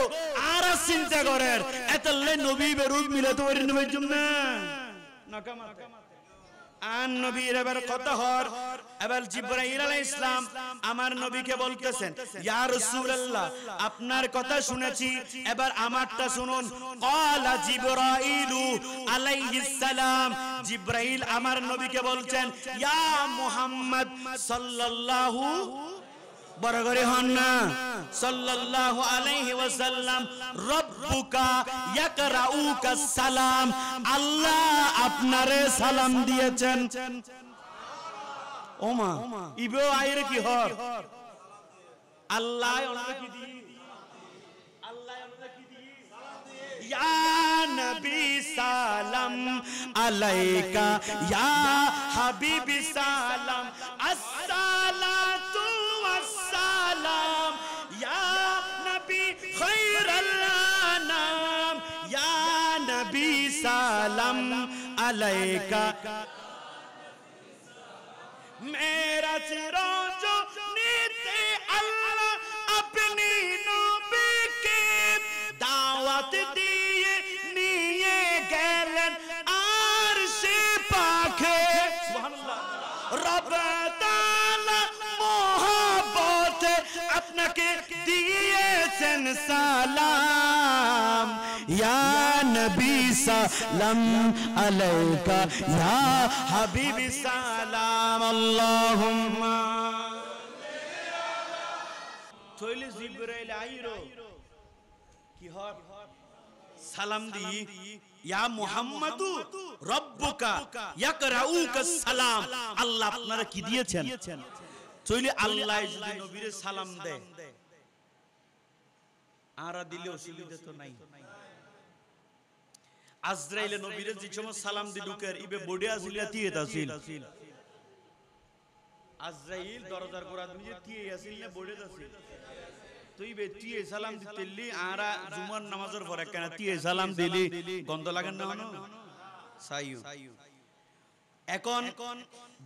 [SPEAKER 1] আর চিন্তা করেন এতলে নবী বে রূপ মিলাতে পারেন নবীর জন্য নাকামাতে আন নবীর এবার কথা হর। এবার জিবরাইল আলাইহিস সালাম আমার নবীকে বলতেছেন ইয়া রাসূলুল্লাহ আপনার কথা শুনেছি, এবার আমারটা শুনুন। ক্বালা জিবরাইলু আলাইহিস সালাম, জিবরাইল আমার নবীকে বলছেন ইয়া মুহাম্মদ সাল্লাল্লাহু বড় করে হন না সাল্লাল্লাহু আলাইহি ওয়াসাল্লাম রব্বুকা ইয়াকরাউকা সালাম, আল্লাহ আপনারে সালাম দিয়েছেন। ওমা ইবে আইরে কি হর আল্লাহ ওনা কি দি আল্লাহ ওনা কি দি ইয়া নবী সালাম আলাইকা ইয়া হাবিবি সালাম আসসালাতু ওয়াসসালাম ইয়া নবী খায়রুল আনাম ইয়া নবী সালাম আলাইকা मेरा चिरोजो नीते अल्लाह अपनी नबी के दावत दिए निये गैलन आरशे पाखे सुभानअल्लाह रब ताला मोहब्बत अपना के दिए सन सलाम या नबी सलाम अलैका या हबीबी सलाम अल्लाहुम्मा तोइले जिब्राइल आइरो কি হয় সালাম দি ইয়া মুহাম্মাদু রব্বুকা ইয়াকরাউকা সালাম আল্লাহ আপনারা কি দিয়েছেন তইলে আল্লাহ যদি নবীরে সালাম দেয় আরা দিলে অসুবিধা তো নাই আজরাইলে নবীরে যে সময় সালাম দি ঢুকের ইবে বডি আসিল তিয়েত আসিল আজরাইল দরজার গোড়া দিয়ে তিয়ে আসিল না বডি আসিল তুই বে তিয়ে সালাম দিতেলি আরা জুমার নামাজের পরে কেন তিয়ে সালাম দিলি গন্ধ লাগে না হনো সাইয়ু এখন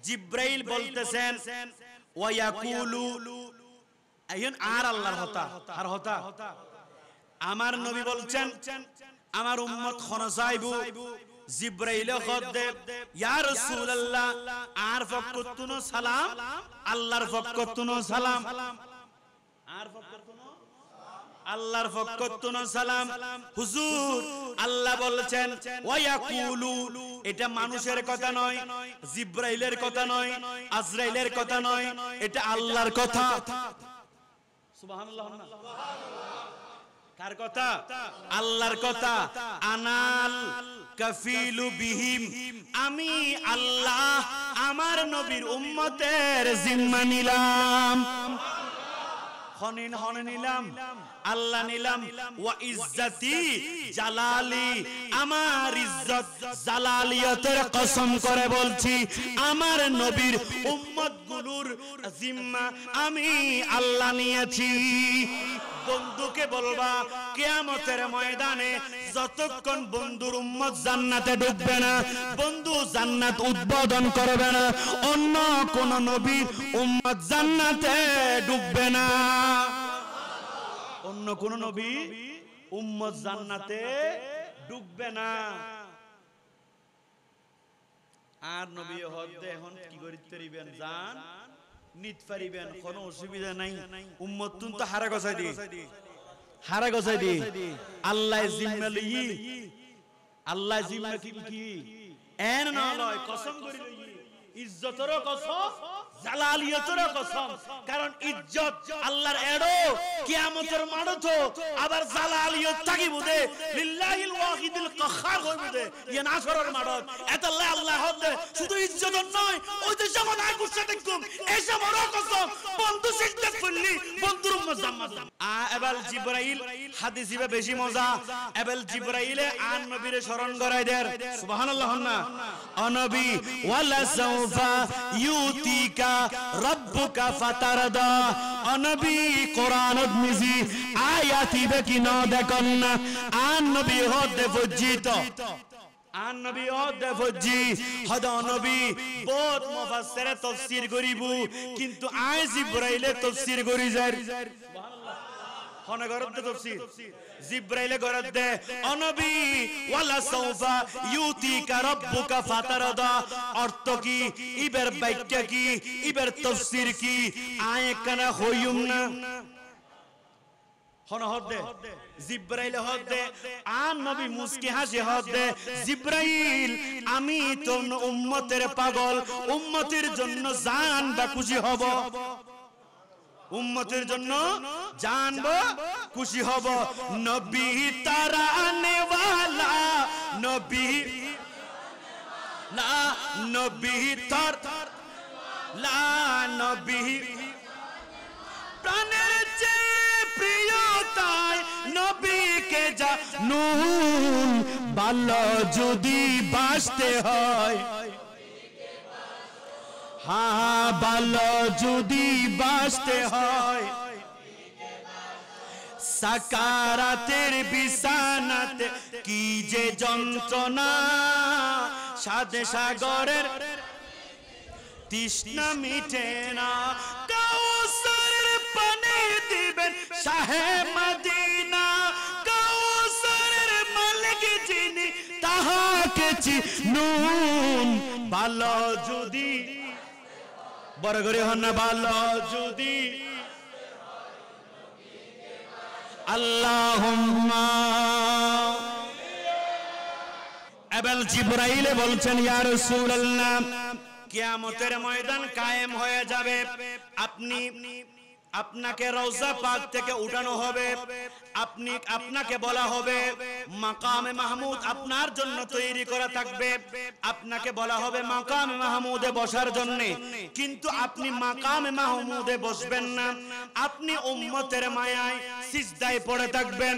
[SPEAKER 1] জিব্রাইল বলতেছেন ওয়া ইয়াকুলু আইন আর আল্লাহর হতা আর হতা আমার নবী বলছেন আমার উম্মত খনসাইবু জিব্রাইল খদ্দে ইয়া রাসূলুল্লাহ আর ফকতুনো সালাম আল্লাহর ফকতুনো সালাম আর ফকতুনো আল্লাহর ফকতুনো সালাম হুজুর আল্লাহ বলছেন ওয়া ইয়াকুলু এটা মানুষের কথা নয় জিব্রাইলের কথা নয় আজরাইলের কথা নয় এটা আল্লাহর কথা সুবহানাল্লাহ কার কথা আল্লাহর কথা আনাল কাফিলু বিহিম আমি আল্লাহ আমার নবীর উম্মতের জিম্মা নিলাম হনে নিলাম আল্লাহ নিলাম ওয়া ইজ্জতি জালালি আমার ইজ্জত জালালিয়তের কসম করে বলছি আমার নবীর উম্মতগুলোর জিম্মা আমি আল্লাহ নিয়েছি বন্ধুকে বলবা কিয়ামতের ময়দানে যতক্ষণ বন্ধুর উম্মত জান্নাতে ঢুকবে না বন্ধু জান্নাত উদ্বোধন করবে না অন্য কোন নবীর উম্মত জান্নাতে ঢুকবে না অন্য কোন নবী উম্মত জান্নাতে ঢুকবে না আর নবী হদে এখন কি করিতে পারিবেন জান নিত পারিবেন কোনো অসুবিধা নাই উম্মত তুন তো হারা গছাই দি আল্লাহ জিম্মা লই আল্লাহ জিম্মা কি এন না লয় কসম করি লই ইজ্জতের কসম জালালিয়তের কসম কারণ ইজ্জত আল্লাহর এড়ো কিয়ামতের মাঠে তো আবার জালালিয়ত থাকিব দে লিল্লাহিল ওয়াহিদুল কাহ্হার হইব দে ইয়া নাসরের মাঠত এতাল্লাহ আল্লাহ হদে শুধু ইজ্জত নয় ওই যে যেমন আই গুছতে দেখুম এসে বড় কসম বন্ধু সিদ্ধ করলি বন্ধুর উম্মত জান্নাত এবাল জিবরাইল হাদিসে বেশি মজা এবাল জিবরাইলে আন নবীরে স্মরণ করায় দেয় সুবহানাল্লাহ না অনবী ওয়ালা সাউফা ইউতিকা রব্বুকা ফাতারদা অনবী কোরআনত মিজি আয়াতি দেখি না দেখন না আন নবী হদে ফজিত আন নবী হদে ফজি হদ নবী বহুত মুফাসসিরে তাফসীর করিব কিন্তু আয় জিবরাইলে তাফসীর করি যায় সুবহানাল্লাহ হনে গরতে তাফসীর জিবরাইলে গরতে অনবী ওয়ালা সাউফা ইউতিকা রব্বুকা ফাতারদা অর্থ কি ইবের ব্যাখ্যা কি ইবের তাফসীর কি আয় কানা হইম না হন হদে জিবরাইল হদে আন নবী মুস্কি হাসি হদে জিবরাইল আমি তো উম্মতের পাগল উম্মতের জন্য জান বা খুশি হব উম্মতের জন্য জানবো খুশি হব নবী তারানে ওয়ালা নবী না নবী তার লা নবী প্রাণের চেয়ে প্রিয় তাই নবীকে জানুন ভালো যদি বাঁচতে হয় হ্যাঁ ভালো যদি বাঁচতে হয় সাকারাতের বিছানাতে কি যে যন্ত্রণা সাদে সাগরের তৃষ্ণা মিটে না কাউসারের পানি দিবেন শাহে মদিনা কাউসারের মালিক যিনি তাহাকে চিনুন ভালো যদি বড় করে হন না ভালো যদি আল্লাহুম্মা এবার জিবরাইল বলছেন ইয়া রাসূলুল্লাহ কিয়ামতের ময়দান কায়েম হয়ে যাবে আপনাকে রওজা পাক থেকে উঠানো হবে আপনাকে বলা হবে মাকামে মাহমুদ আপনার জন্য তৈরি করা থাকবে আপনাকে বলা হবে মাকামে মাহমুদে বসার জন্য কিন্তু আপনি মাকামে মাহমুদে বসবেন না আপনি উম্মতের মায়ায় সিজদায় পড়ে থাকবেন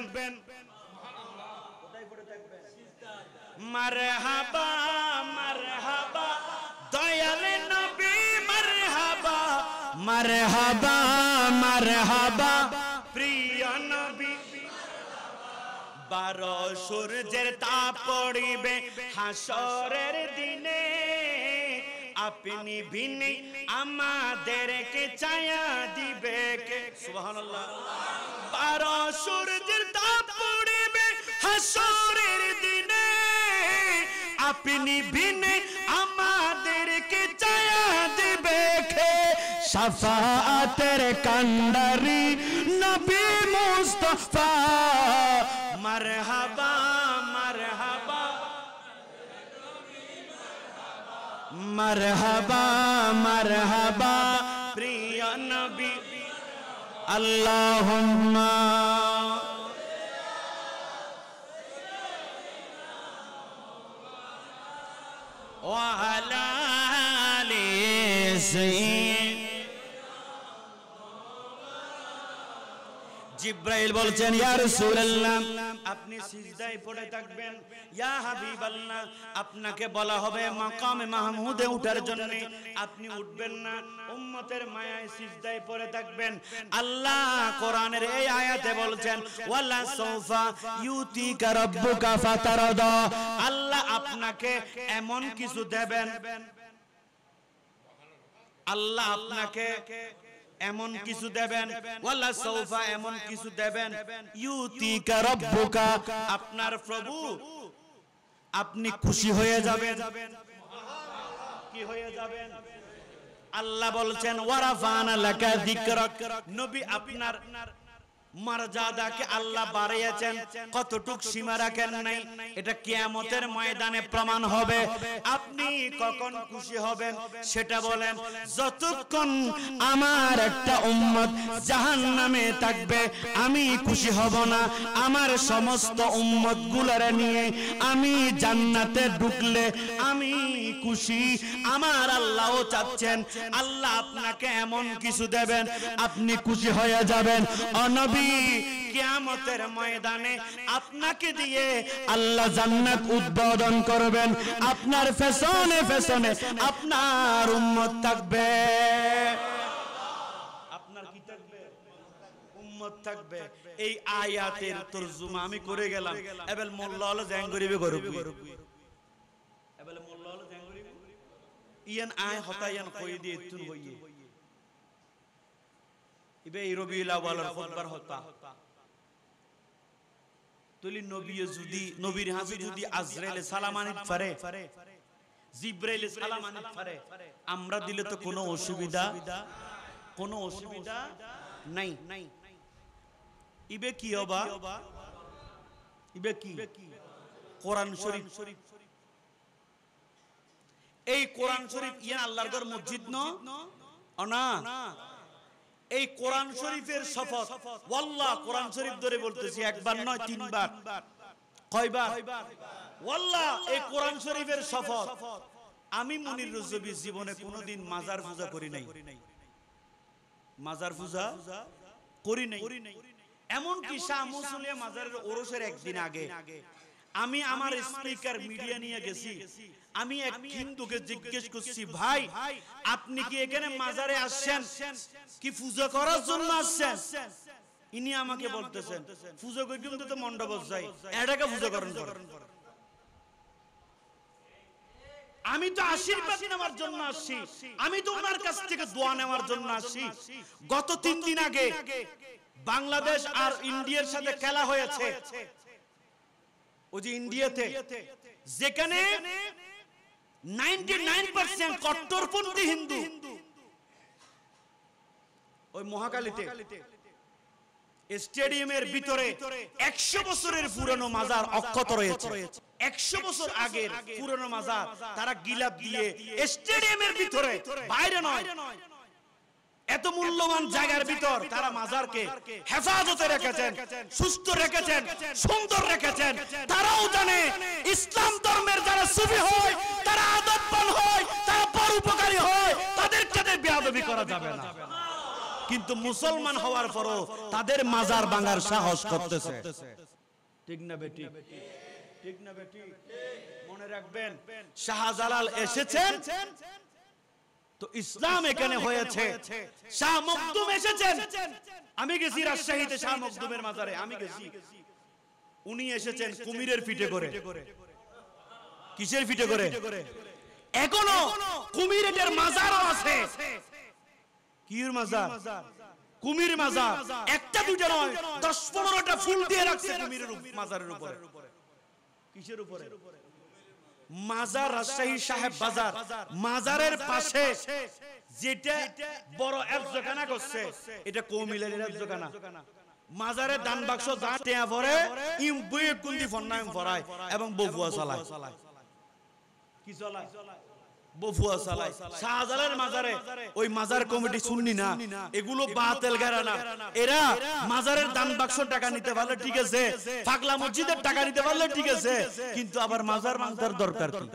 [SPEAKER 1] মারহাবা মারহাবা দয়াল নবী মারহাবা মারহাবা মারহাবা প্রিয় নবী 12 সূর্যের তাপ পড়িবে হাসরের দিনে আপনি বিনে আমাদেরকে ছায়া দিবে কে সুবহানাল্লাহ 12 সূর্যের তাপ পড়িবে হাসরের দিনে আপনি বিনে আমাদেরকে ছায়া দিবে কে শাফাআতের কান্ডারি নবী মুস্তাফা মারহাবা মারহাবা মারহাবা মারহাবা প্রিয় নবী আল্লাহুম্মা ওয়া আলা আলি সাইয়্যিদ জিবরাইল বলছেন ইয়া রাসূলুল্লাহ আপনি সিজদায় পড়ে থাকবেন ইয়া হাবিবাল্লাহ আপনাকে বলা হবে মাকামে মাহমুদে ওঠার জন্য আপনি উঠবেন না উম্মতের মায়ায় সিজদায় পড়ে থাকবেন আল্লাহ কোরআনের এই আয়াতে বলছেন ওয়ালা সাউফা ইউতিকা রাব্বুকা ফাতারদা আল্লাহ আপনাকে এমন কিছু দেবেন আল্লাহ আপনাকে এমন কিছু দেবেন ওয়ালা সাউফা এমন কিছু দেবেন ইউতিকা রাব্বুকা আপনার প্রভু আপনি খুশি হয়ে যাবেন কি হয়ে যাবেন আল্লাহ বলছেন ওয়ারাফানা লাকা যিকরাক নবী আপনার মর্যাদাকে আল্লাহ বাড়িয়েছেন কতটুক সীমা রাখেন নাই এটা কিয়ামতের ময়দানে প্রমাণ হবে আপনি কখন খুশি হবেন সেটা বলেন যতক্ষণ আমার একটা উম্মত জাহান্নামে থাকবে আমি খুশি হব না আমার সমস্ত উম্মতগুলোরে নিয়ে আমি জান্নাতে ঢুকলে আমি খুশি আমার আল্লাহও চাচ্ছেন আল্লাহ আপনাকে এমন কিছু দেবেন আপনি খুশি হয়ে যাবেন ও নবী কিয়ামতের ময়দানে আপনাকে দিয়ে আল্লাহ জান্নাত উদ্বোধন করবেন আপনার পেছনে পেছনে আপনার উম্মত থাকবে আপনার কি থাকবে উম্মত থাকবে এই আয়াতের তরজমা আমি করে গেলাম এবেল মোল্লা হলো জাঙ্গরিবে গরুব এবেল মোল্লা হলো জাঙ্গরিবে ইয়ান আয় হতায়ান কই দিয়ে তুন হইয়ে ইবে রবিউল আউয়ালের খুতবার হতা তুলি নবী যদি নবীর হাতে যদি আজরাইল সালাম আনিত পারে জিবরাইল সালাম আনিত পারে আমরা দিলে তো কোনো অসুবিধা নাই ইবে কি হবা ইবে কি কোরআন শরীফ এই কোরআন শরীফ ইয়া আল্লাহর ঘর মসজিদ না এই কোরআন শরীফের শপথ ওয়াল্লাহ কোরআন শরীফ ধরে বলতেছি একবার নয় তিনবার কয়বার ওয়াল্লাহ এই কোরআন শরীফের শপথ আমি মুনির রজবী জীবনে কোনোদিন মাজার পূজা করি নাই, মাজার পূজা করি নাই। এমনকি শাহ মুসলিয়া মাজারের ওরসের একদিন আগে আমি আমার স্পিকার মিডিয়া নিয়ে গেছি। আমি এক হিন্দুকে জিজ্ঞেস করছি, ভাই আপনি কি এখানে মাজারে আসছেন কি পূজা করার জন্য আসছেন? ইনি আমাকে বলতেছেন পূজা করি কিন্তু তো মণ্ডপ যাই, এটাকে পূজা করেন। আমি তো আশীর্বাদ নেওয়ার জন্য আসছি, আমি তো ওনার কাছ থেকে দোয়া নেওয়ার জন্য আসছি। গত 3 দিন আগে বাংলাদেশ আর ইন্ডিয়ার সাথে খেলা হয়েছে, ওই যে ইন্ডিয়াতে, যেখানে 99% কট্টরপন্থী হিন্দু, ওই মহাকালীতে স্টেডিয়ামের ভিতরে 100 বছরের পুরনো মাজার অক্ষত রয়েছে। 100 বছর আগের পুরনো মাজার তারা গিলাপ দিয়ে স্টেডিয়ামের ভিতরে, বাইরে নয়, এত মূল্যবান জায়গার ভিতর তারা মাজারকে হেফাজতে রেখেছেন, সুস্থ রেখেছেন, সুন্দর রেখেছেন। তারাও জানে ইসলাম ধর্মের যারা সুফি হয়, তারা আদববান হয়, তারা পরোপকারী হয়, তাদের সাথে বেয়াদবি করা যাবে না। কিন্তু মুসলমান হওয়ার পরও তাদের মাজার ভাঙার সাহস করতেছে। ঠিক না বেটি? ঠিক না বেটি? মনে রাখবেন, শাহজালাল এসেছেন তো ইসলাম এখানে হয়েছে। শাহ মখদুম এসেছেন, আমি গেছি রাজশাহীতে শাহ মখদুমের মাজারে, আমি গেছি। উনি এসেছেন কুমিরের পিঠে করে। কিসের পিঠে করে? এখনো কুমিরের মাজারও আছে। কির মাজার? কুমির মাজার। একটা দুইটা নয়, 10-15টা ফুল দিয়ে রাখছে কুমিরের মাজারের উপরে। কিসের উপরে? মাজার রাজশাহী সাহেব বাজার, মাজারের পাশে যেটা বড় এফজখানা করছে, এটা কৌমিলের এফজখানা। মাজারের দান বাক্স দাঁড়িয়ে পড়ে ইম বইয়ে কুন্দি ফন্নায়ম পড়ায় এবং বফুয়া চালায়। কি চালায়? বফুয়া চালায়। শাহজালালের মাজারে ওই মাজার কমিটি শুননি না, এগুলো বাতিল ঘরানা। এরা মাজারের দান বাক্স টাকা নিতে পারলে ঠিক আছে, পাগলা মসজিদের টাকা নিতে পারলে ঠিক আছে, কিন্তু আবার মাজার ভাঙার দরকার কি?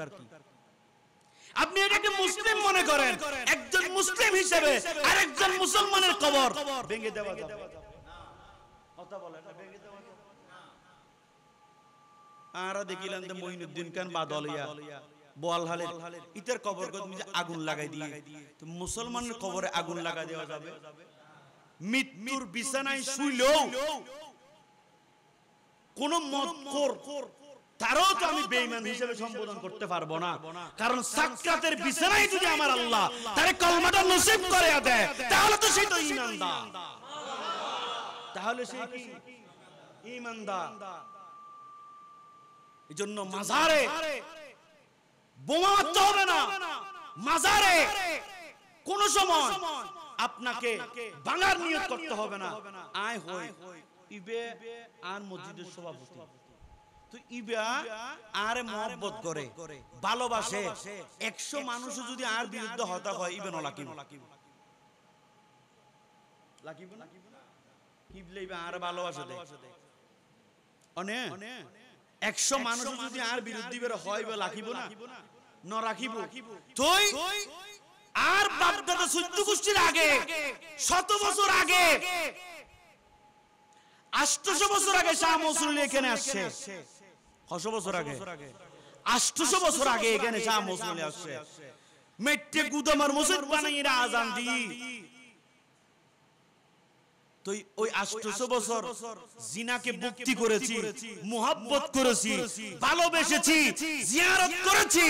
[SPEAKER 1] আপনি এটাকে মুসলিম মনে করেন, একজন মুসলিম হিসেবে আরেকজন মুসলমানের কবর ভেঙে দেওয়া যাবে না। কথা বলেন না, ভেঙে দেওয়া যাবে না। আর দেখিলাম যে মঈনুদ্দিন খান বাদলিয়া বোয়ালহালের ইতের কবর আগুন লাগাই দিয়ে, তো মুসলমানের কবরে আগুন লাগাই দেওয়া যাবে? মৃত্যুর বিছানায় শুইলেও কোন মদখোর তারও তো আমি বেঈমান হিসেবে সম্বোধন করতে পারবো না, কারণ সাকরাতের বিছানায় যদি আমার আল্লাহ তারে কলমাটা নসিব করে দেয়, তাহলে তো সে তো ঈমানদার। তাহলে সে কি ঈমানদার? এজন্য মাজারে বোমা মারতে হবে না, মাজারে কোন সময় আপনাকে ভাঙার নিয়ত করতে হবে না। আয় হই ইবে আর মসজিদের সভাপতি, তো ইবা আর মহব্বত করে, ভালোবাসে। 100 মানুষ যদি আর বিরুদ্ধে হতা হয়, ইবে ন লাকিব লাকিব না, কিবলে ইবে আর ভালোবাসে দেয় অনে। 100 মানুষ যদি আর বিরুদ্ধে বের হয়, ইবে লাকিব না, ন রাখিব। তুই আর বাপদাদা 14 গোষ্ঠীর আগে, 100 বছর আগে, 800 বছর আগে শাহ মৌসুমী এখানে আসছে। 100 বছর আগে, 800 বছর আগে এখানে শাহ মৌসুমী আসছে। মেট্টে গুদামার মসজিদ বানাইয়ে আজান দি। তো ওই 800 বছর জিনাকে মুক্তি করেছি, মুহাব্বত করেছি, ভালোবেসেছি, জিয়ারত করেছি।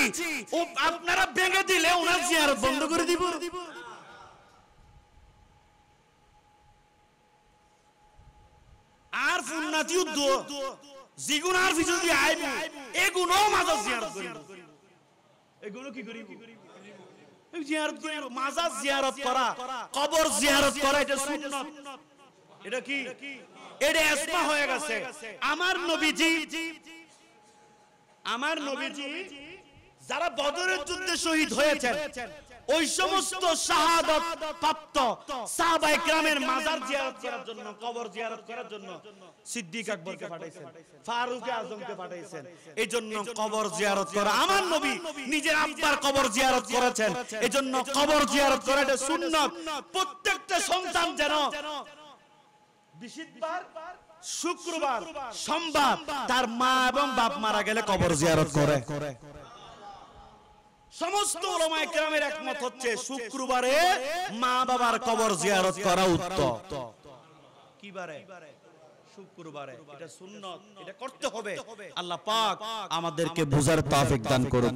[SPEAKER 1] ও আপনারা ভেঙে দিলে ওনার জিয়ারত বন্ধ করে দিব? আর ফুন্নাতি উদ্দ জিগুন আর ফিজু দি আইব, এগুনো মাজার জিয়ারত করিব। এগুলো কি করিব? জিয়ারত করিব। মাজার জিয়ারত করা, কবর জিয়ারত করা, এটা সুন্নাত। এটা কি? এটা ইসমা হয়ে গেছে। আমার নবীজি যারা বদরের যুদ্ধে শহীদ হয়েছেন, ওই সমস্ত শাহাদাত প্রাপ্ত সাহাবায়ে কেরামের মাজার জিয়ারত করার জন্য, কবর জিয়ারত করার জন্য সিদ্দিক আকবরকে পাঠাইছেন, ফারুক আজমকে পাঠাইছেন। এইজন্য কবর জিয়ারত করা, আমার নবী নিজের আব্বার কবর জিয়ারত করেছেন, এজন্য কবর জিয়ারত করা এটা সুন্নাত। প্রত্যেকটা সন্তান যেন বৃহস্পতিবার, শুক্রবার, সোমবার তার মা এবং বাপ মারা গেলে কবর জিয়ারত করে। সমস্ত উলামায়ে কেরামের একমত হচ্ছে শুক্রবারে মা বাবার কবর জিয়ারত করা উত্তম। কি বারে? শুক্রবারে। এটা সুন্নাত, এটা করতে হবে। আল্লাহ পাক আমাদেরকে বুঝার তৌফিক দান করুন।